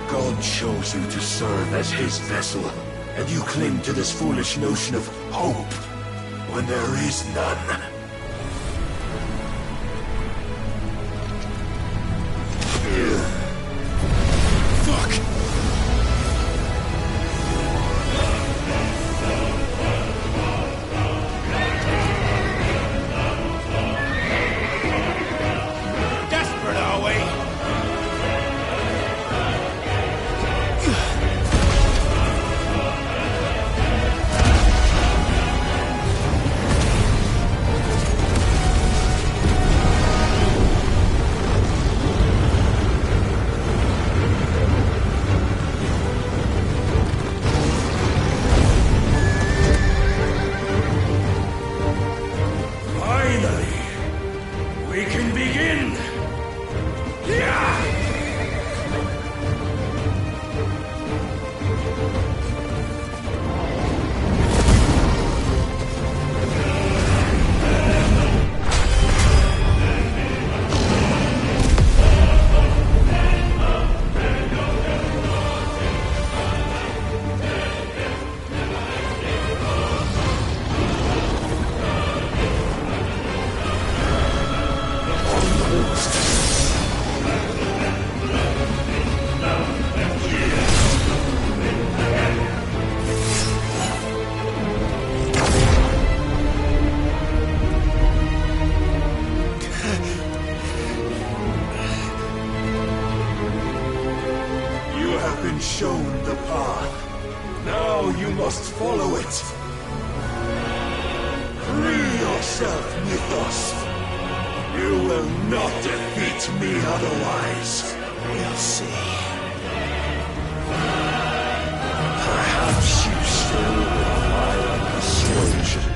God chose you to serve as his vessel, and you cling to this foolish notion of hope when there is none. Fuck!
Desperate, are we?
have been shown the path. Now you must follow it. Free yourself, Mythos. You will not defeat me otherwise.
We'll see. Perhaps you still require persuasion.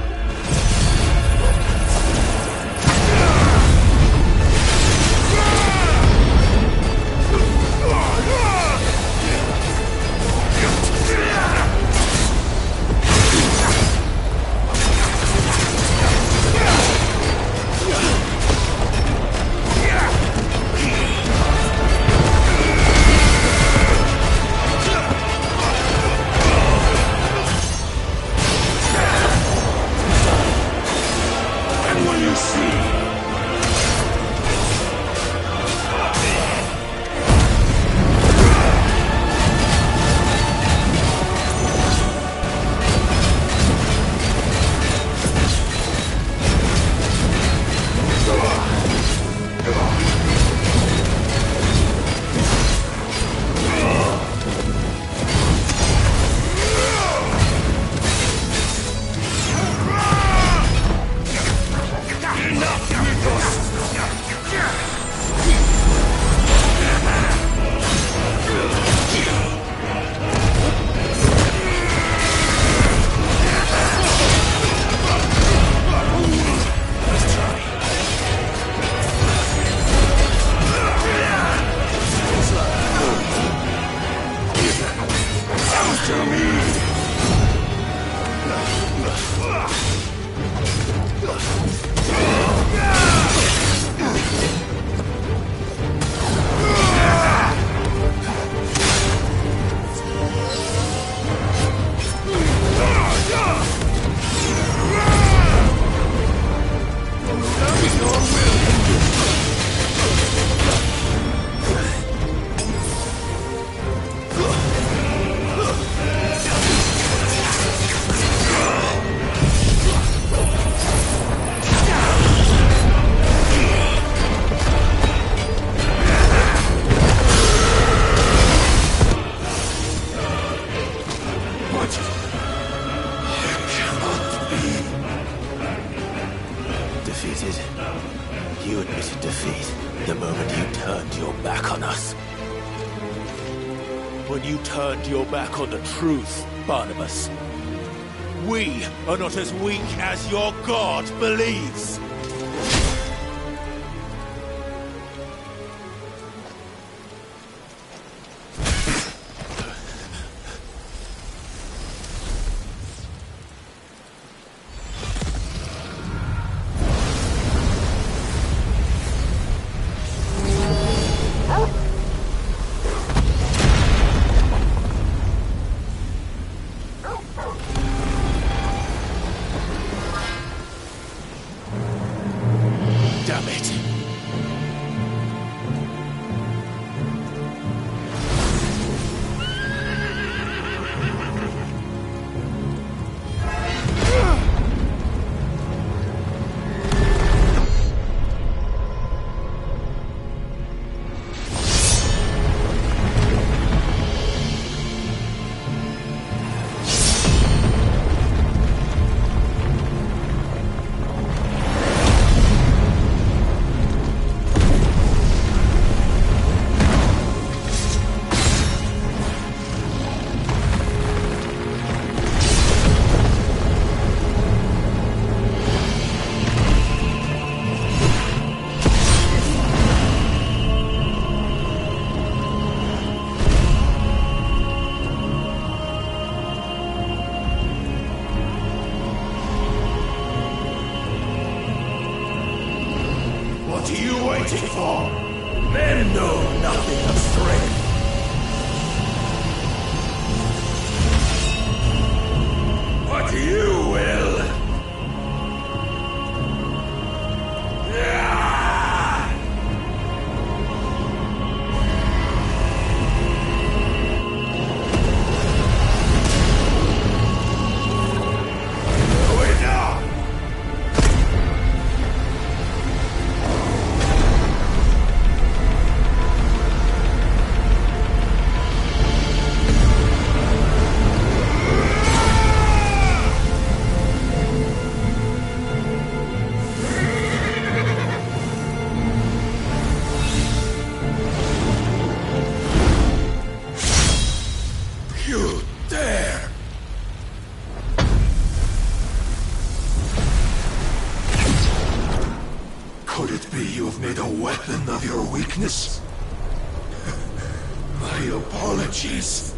You admitted defeat the moment you turned your back on us. When you turned your back on the truth, Barnabas. We are not as weak as your God believes. Damn it.
What are you waiting for? Men know nothing of strength. What you will. weakness. My apologies.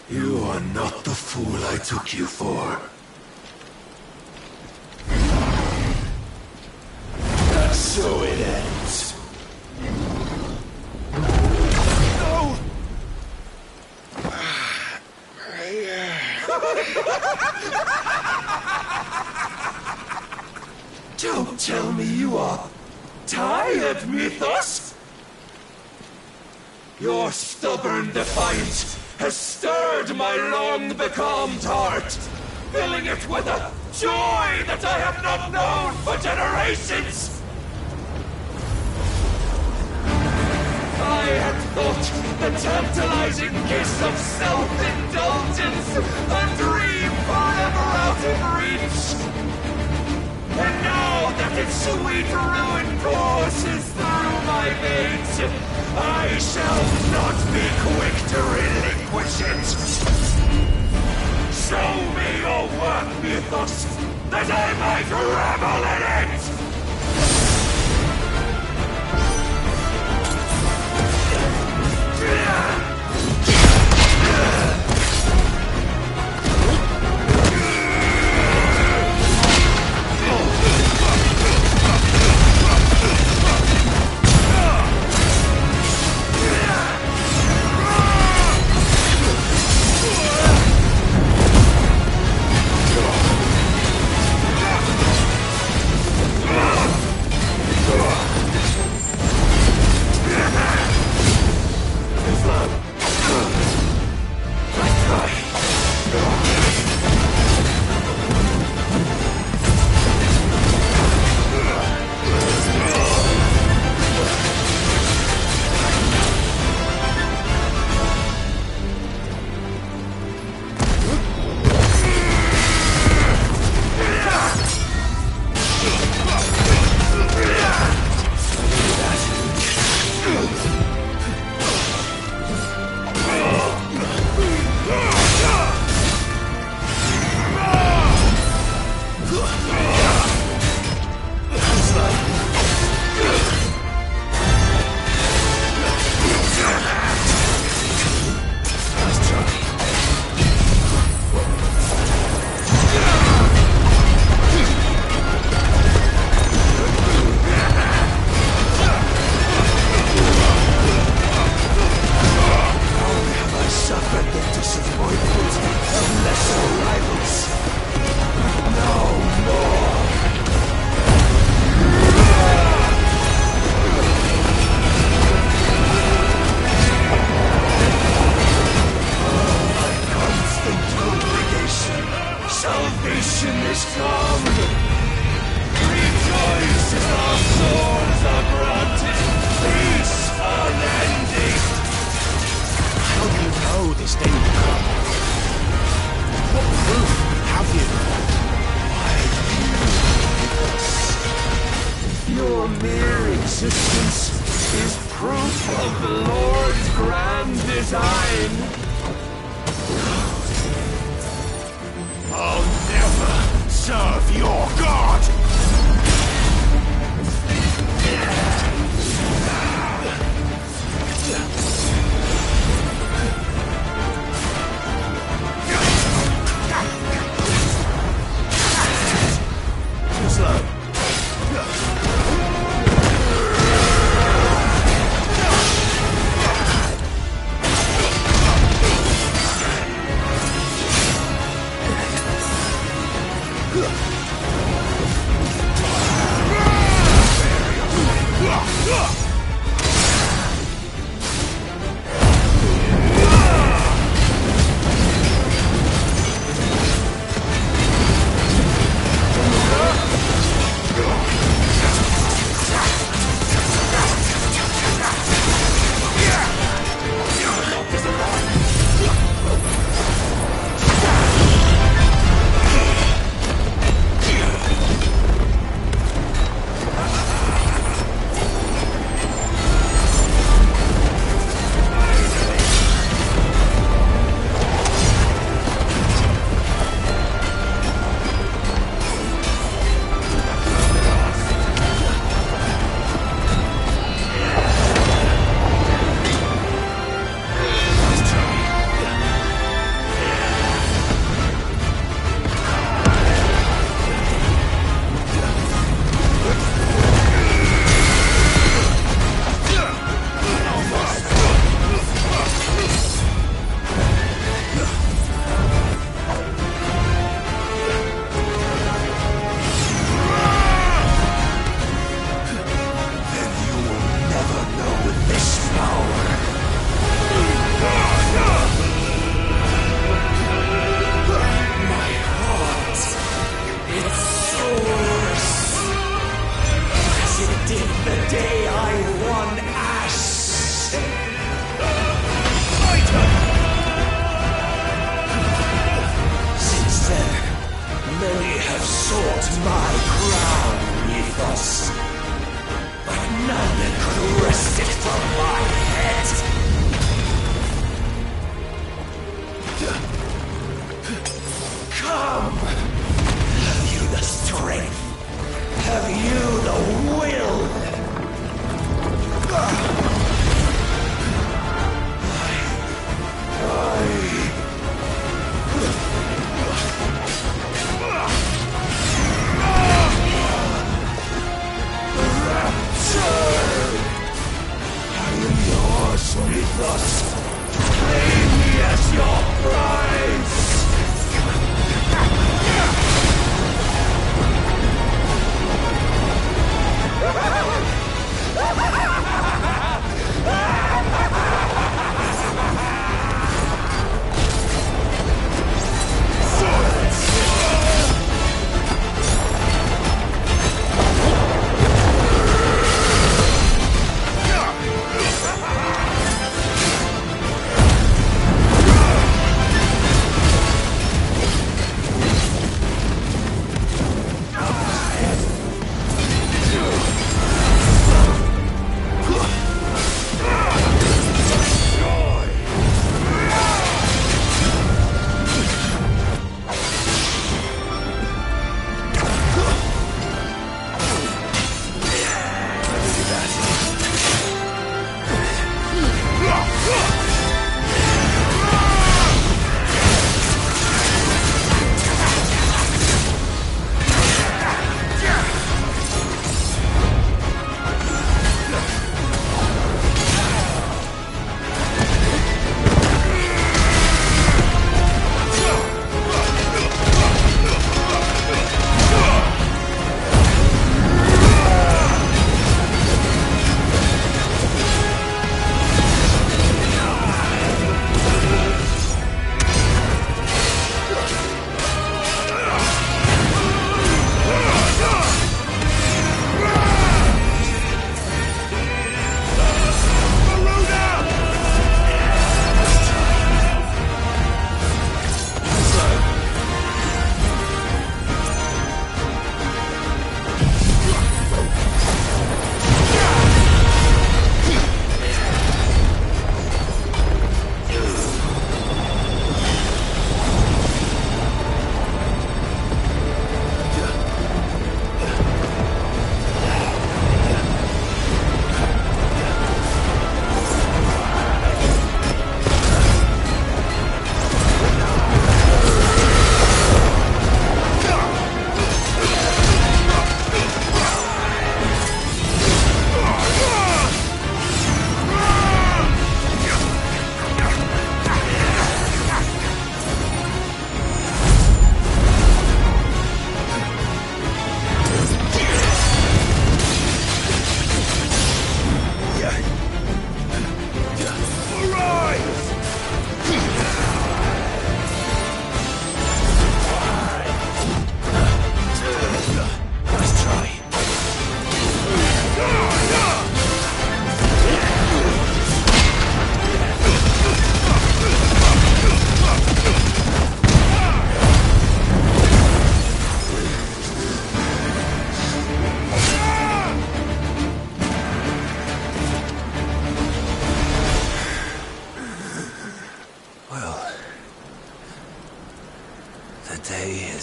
You are not the fool I took you for. And so it ends. No! Don't tell me you are tired, Mythos! Your stubborn defiance has stirred my long-becalmed heart, filling it with a joy that I have not known for generations! I had thought the tantalizing kiss of self-indulgence a dream forever out of reach. And now that its sweet ruin courses through my veins, I shall not be quick to relinquish it. Show me your work, Mythos, that I might revel in it! Come! Have you the strength? Have you the will? With us, claim me as your prize!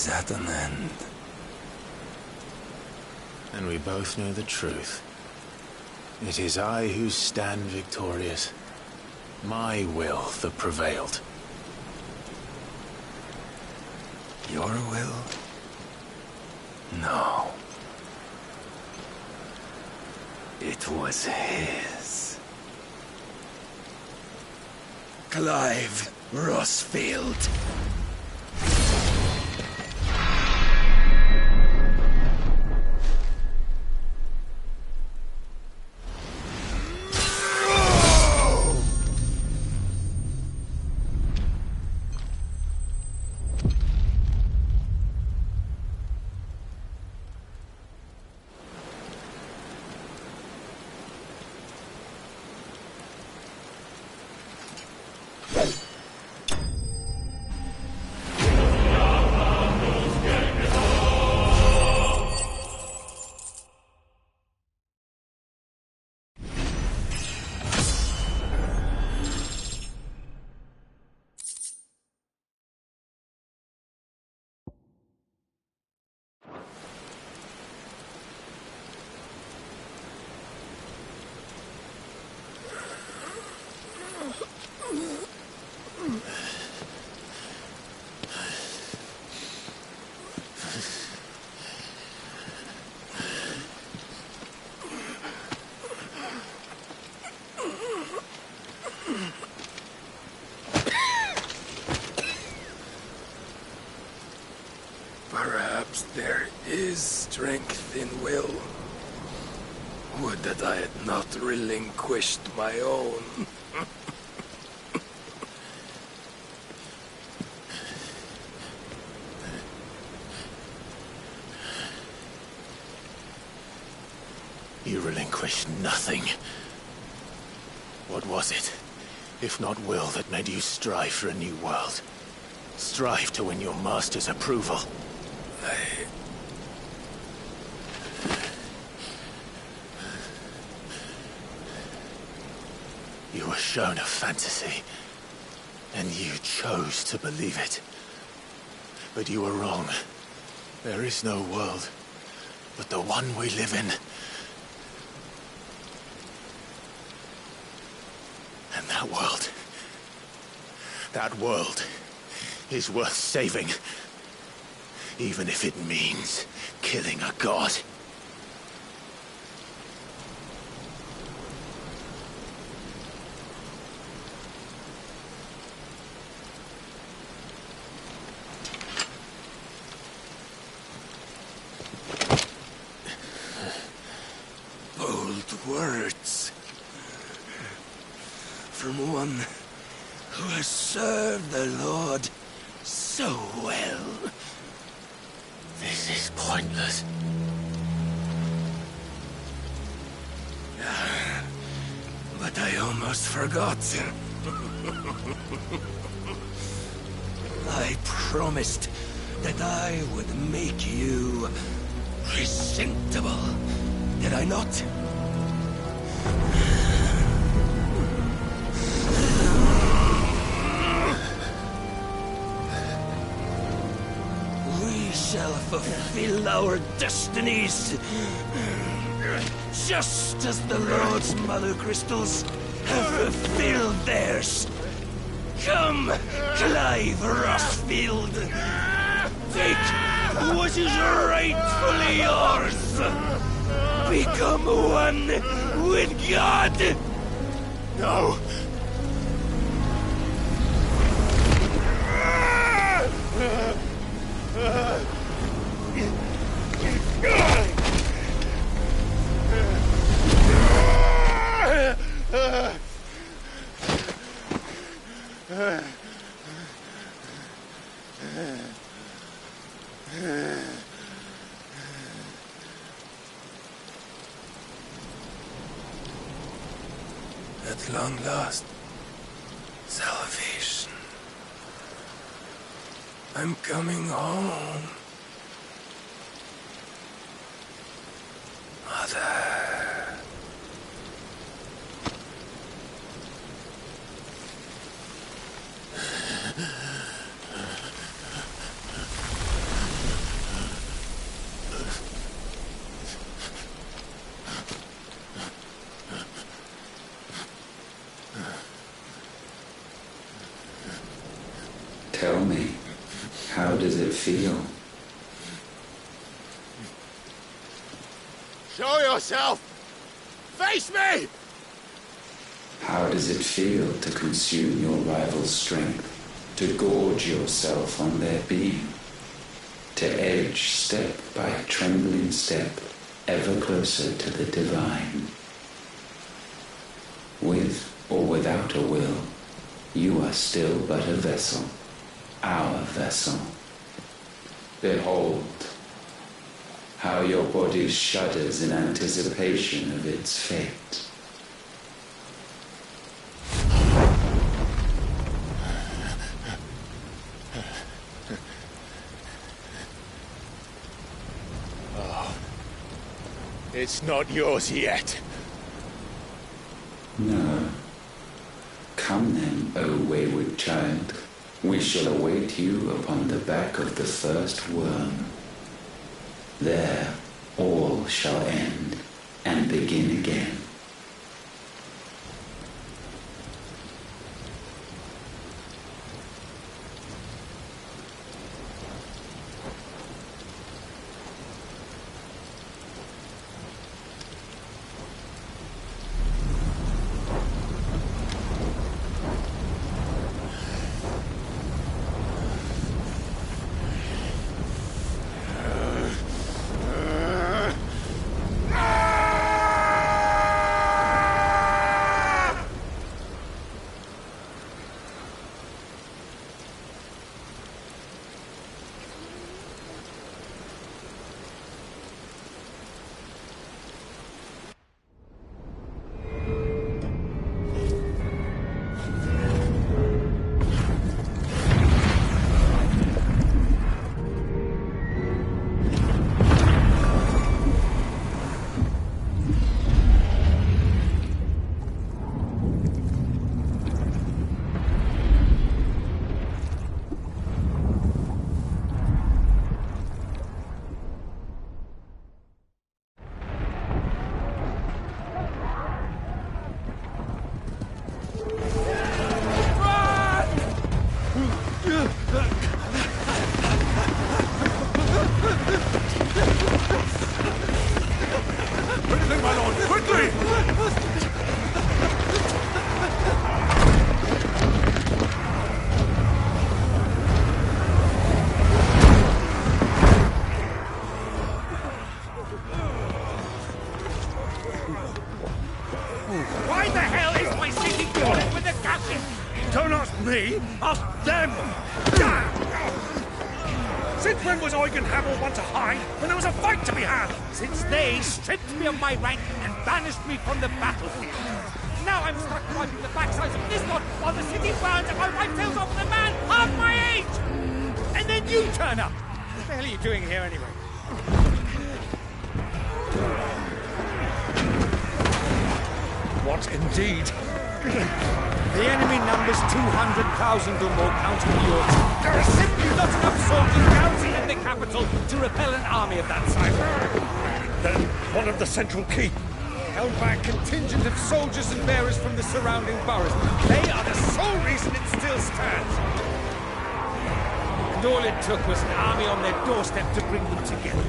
is at an end.
And we both know the truth. It is I who stand victorious. My will that prevailed.
Your will? No. It was his. Clive Rossfield. Would that I had not relinquished my own.
You relinquished nothing. What was it, if not will, that made you strive for a new world? Strive to win your master's approval? You were shown a fantasy, and you chose to believe it. But you were wrong. There is no world but the one we live in. And that world is worth saving. Even if it means killing a god.
Bold words. From one who has served the Lord so well.
This is pointless.
But I almost forgot. I promised that I would make you presentable. Did I not? We shall fulfill our destinies, just as the Lord's Mother Crystals have fulfilled theirs. Come, Clive Rossfield. Take what is rightfully yours. Become one with God.
No.
At long last, salvation. I'm coming home. Mother.
Tell me, how does it feel?
Show yourself! Face me!
How does it feel to consume your rival's strength, to gorge yourself on their beam, to edge step by trembling step ever closer to the divine? With or without a will, you are still but a vessel, our vessel. Behold, how your body shudders in anticipation of its fate.
Oh, it's not yours yet.
No. Come then, O wayward child. We shall await you upon the back of the first worm. There all shall end and begin again.
Why the hell is my city falling with the gashes?
Don't ask me, ask them! Since when was Eugen Hamel one to hide when there was a fight to be had?
Since they stripped me of my rank and banished me from the battlefield. Now I'm stuck wiping the backsides of this one while the city burns and my wife tails off with a man half my age! And then you turn up! What the hell are you doing here anyway?
What indeed?
The enemy numbers 200,000 or more counting yours. There are simply not enough soldiers garrisoned in the capital to repel an army of that size.
Then one of the central keep.
Held by a contingent of soldiers and bearers from the surrounding boroughs. They are the sole reason it still stands. And all it took was an army on their doorstep to bring them together.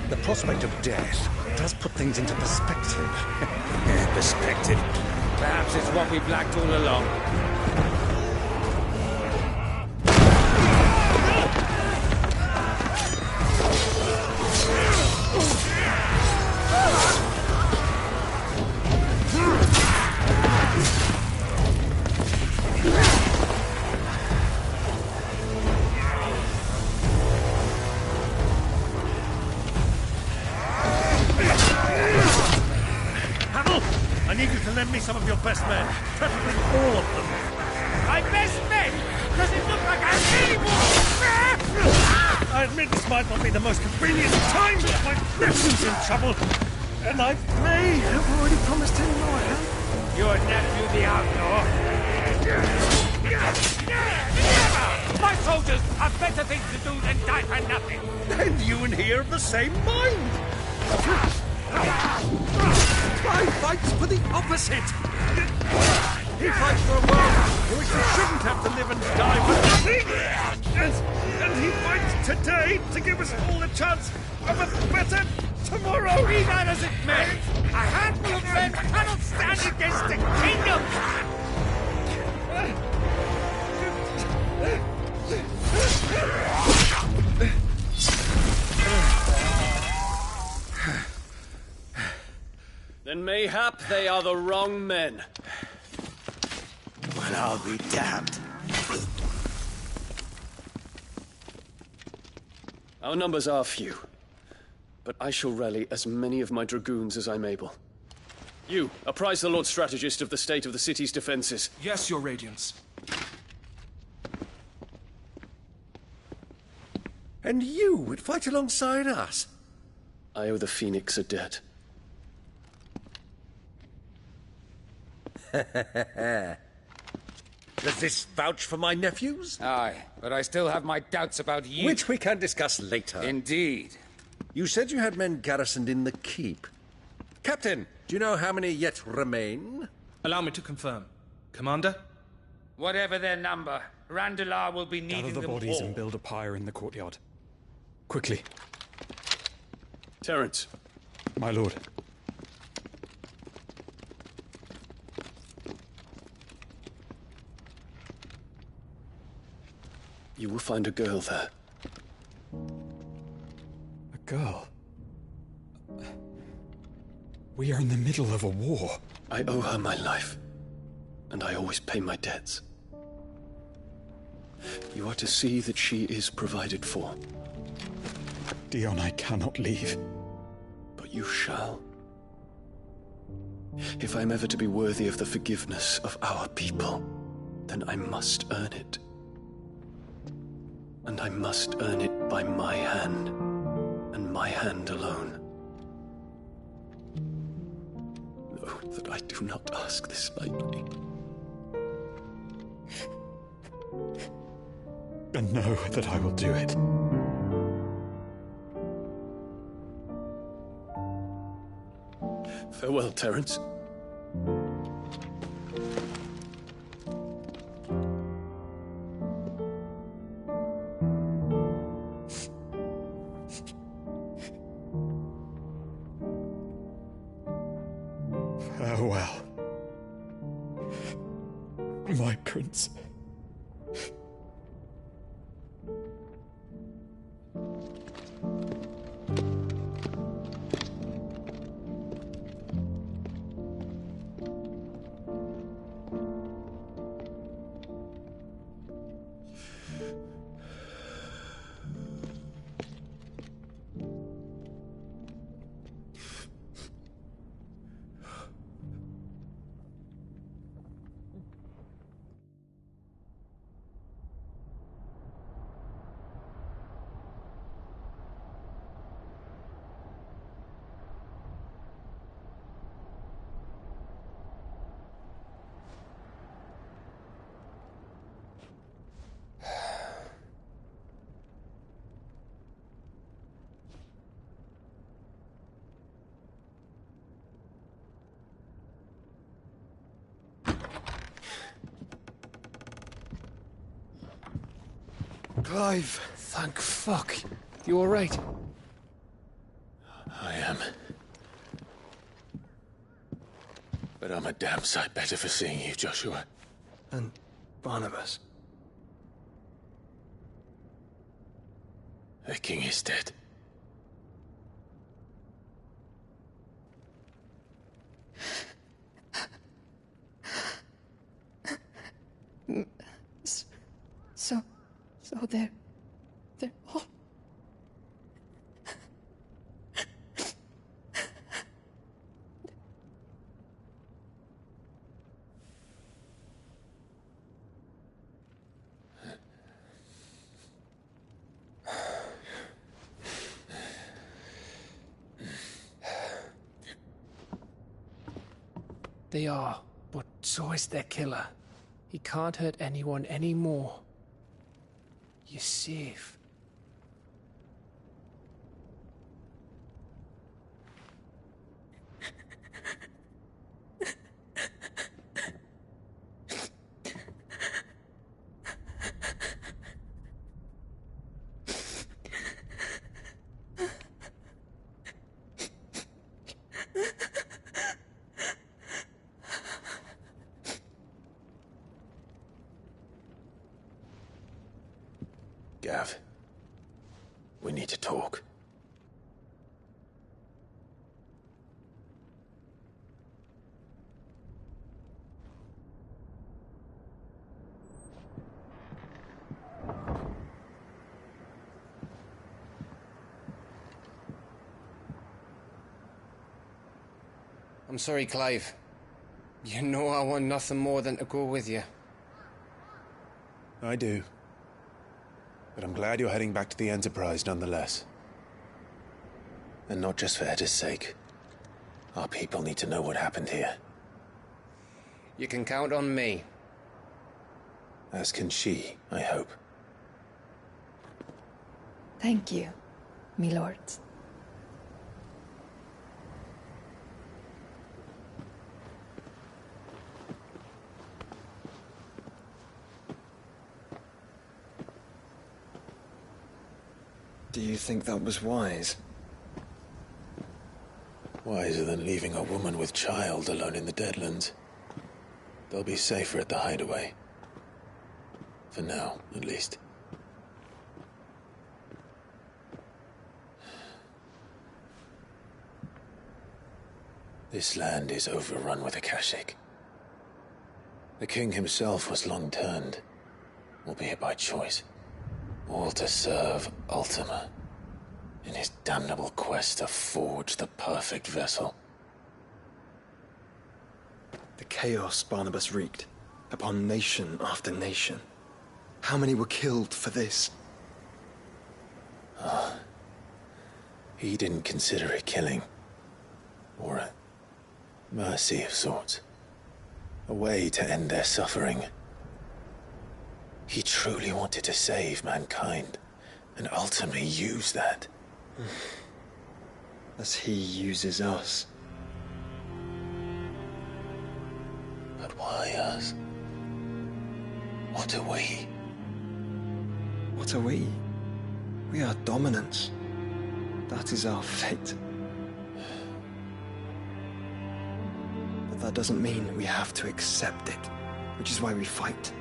The prospect of death does put things into perspective.
Perspective. Perhaps it's what we've lacked all along.
I need you to lend me some of your best men, preferably all of them.
My best men? Does it look like I have any more?
I admit this might not be the most convenient time, but my nephew's in trouble, and I may have already promised him more help.
Your nephew, the outlaw? Never! My soldiers have better things to do than die for nothing.
Then you and he are of the same mind. I fights for the opposite. He fights for a world in which we shouldn't have to live and die for nothing. And he fights today to give us all a chance of a better tomorrow.
Be that as it may, a handful of men cannot stand against a kingdom.
Then mayhap they are the wrong men.
Well, I'll be damned.
Our numbers are few, but I shall rally as many of my dragoons as I'm able. You, apprise the Lord Strategist of the state of the city's defenses.
Yes, Your Radiance.
And you would fight alongside us?
I owe the Phoenix a debt.
Does this vouch for my nephews?
Aye, but I still have my doubts about you.
Which we can discuss later.
Indeed.
You said you had men garrisoned in the keep. Captain, do you know how many yet remain?
Allow me to confirm. Commander?
Whatever their number, Randalar will be needing
Gather the
them
bodies
all.
and build a pyre in the courtyard. Quickly.
Terence.
My lord.
You will find a girl there.
A girl? We are in the middle of a war.
I owe her my life, and I always pay my debts. You are to see that she is provided for.
Dion, I cannot leave.
But you shall. If I'm ever to be worthy of the forgiveness of our people, then I must earn it. And I must earn it by my hand, and my hand alone. Know that I do not ask this lightly.
And know that I will do it.
Farewell, Terence.
Farewell, my prince.
Clive!
Thank fuck. You alright?
I am. But I'm a damn sight better for seeing you, Joshua.
And Barnabas?
The king is dead.
So they're all...
They are, but so is their killer. He can't hurt anyone anymore. You're safe.
Gav, we need to talk.
I'm sorry, Clive. You know I want nothing more than to go with you.
I do. But I'm glad you're heading back to the Enterprise nonetheless.
And not just for Edda's sake. Our people need to know what happened here.
You can count on me.
As can she, I hope.
Thank you, me lords.
Do you think that was wise?
Wiser than leaving a woman with child alone in the Deadlands. They'll be safer at the hideaway. For now, at least. This land is overrun with Akashic. The king himself was long turned, albeit by choice. All to serve Ultima, in his damnable quest to forge the perfect vessel.
The chaos Barnabas wreaked upon nation after nation. How many were killed for this?
He didn't consider it killing. Or a mercy of sorts. A way to end their suffering. He truly wanted to save mankind, and ultimately use that.
As he uses us.
But why us? What are we?
What are we? We are dominance. That is our fate. But that doesn't mean we have to accept it, which is why we fight.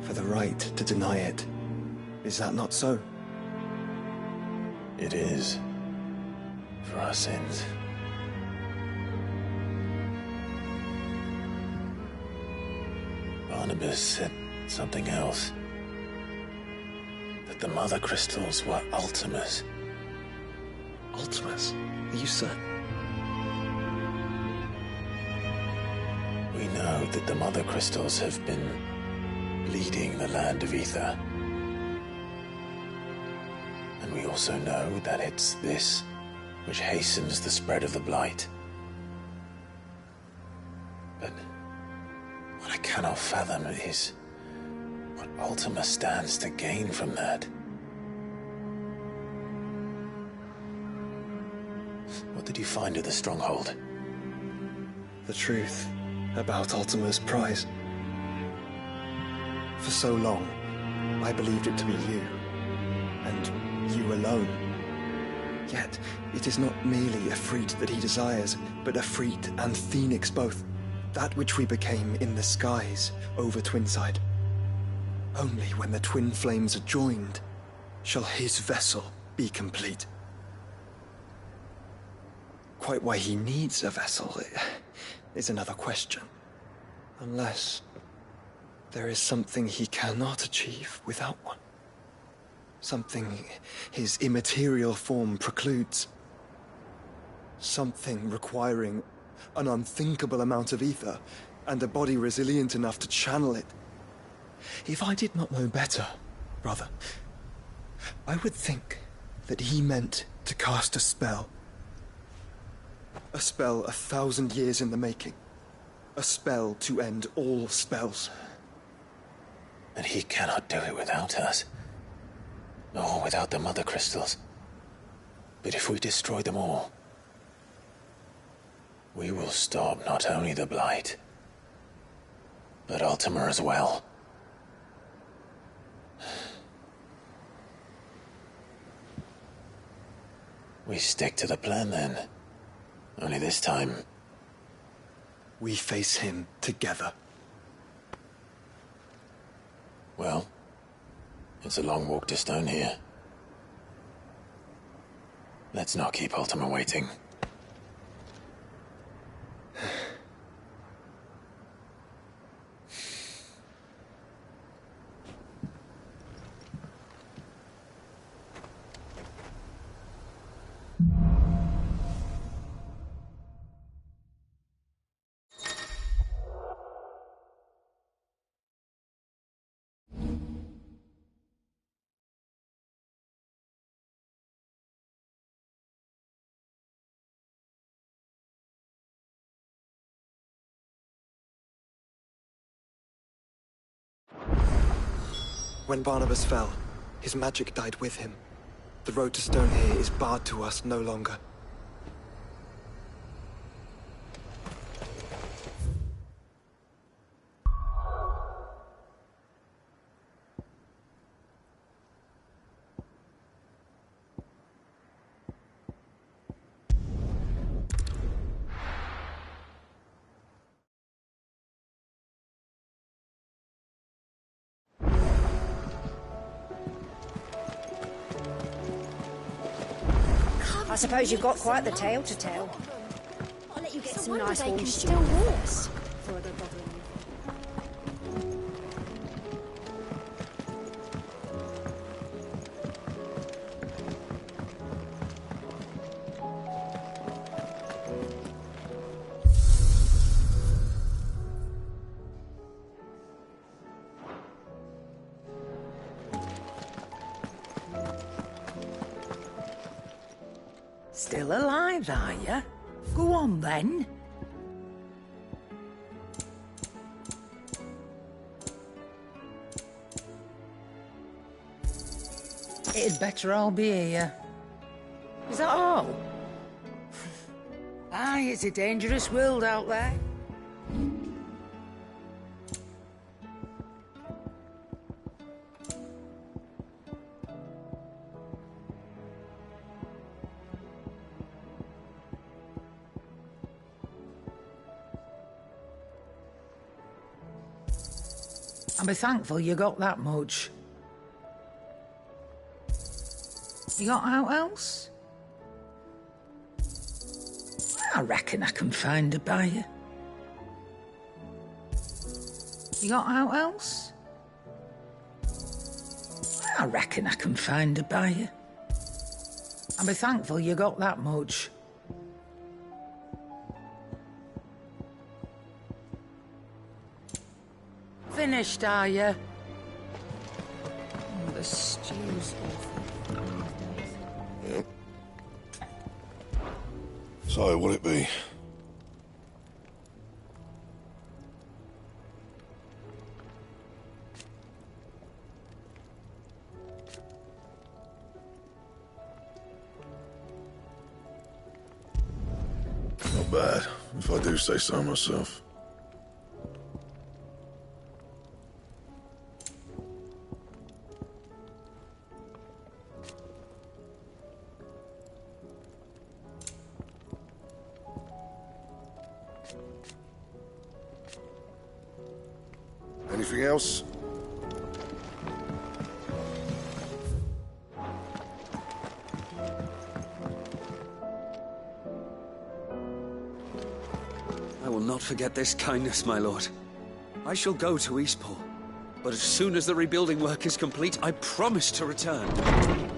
For the right to deny it. Is that not so?
It is. For our sins. Barnabas said something else. That the Mother Crystals were Ultimas.
Ultimas? Are you certain?
We know that the Mother Crystals have been leading the land of Ether. And we also know that it's this which hastens the spread of the Blight. But what I cannot fathom is what Ultima stands to gain from that. What did you find at the Stronghold?
The truth about Ultima's prize. For so long, I believed it to be you, and you alone. Yet, it is not merely Efreet that he desires, but Efreet and Phoenix both. That which we became in the skies over Twinside. Only when the twin flames are joined shall his vessel be complete. Quite why he needs a vessel is another question. Unless there is something he cannot achieve without one. Something his immaterial form precludes. Something requiring an unthinkable amount of ether and a body resilient enough to channel it. If I did not know better, brother, I would think that he meant to cast a spell. A spell 1,000 years in the making. A spell to end all spells.
And he cannot do it without us. Or without the Mother Crystals. But if we destroy them all, we will stop not only the Blight, but Ultima as well. We stick to the plan then. Only this time,
we face him together.
Well, it's a long walk to Stone here. Let's not keep Ultima waiting.
When Barnabas fell, his magic died with him. The road to Stone here is barred to us no longer.
I suppose you've got quite the tale to tell.
I'll let you get
So
some nice
they
warm
can
stew
still walk.
first, before they're bothering you.
Still alive, are you? Go on, then. It'd better all be here. Is that all? Aye, it's a dangerous world out there. I'll be thankful you got that much. You got out else? I reckon I can find a buyer. You got out else? I reckon I can find a buyer. I'll be thankful you got that much. Finished, are you? Oh, the stew's awful.
Yep. So, what'll it be? Not bad, if I do say so myself.
Anything else?
I will not forget this kindness, my lord. I shall go to Eastport, but as soon as the rebuilding work is complete, I promise to return.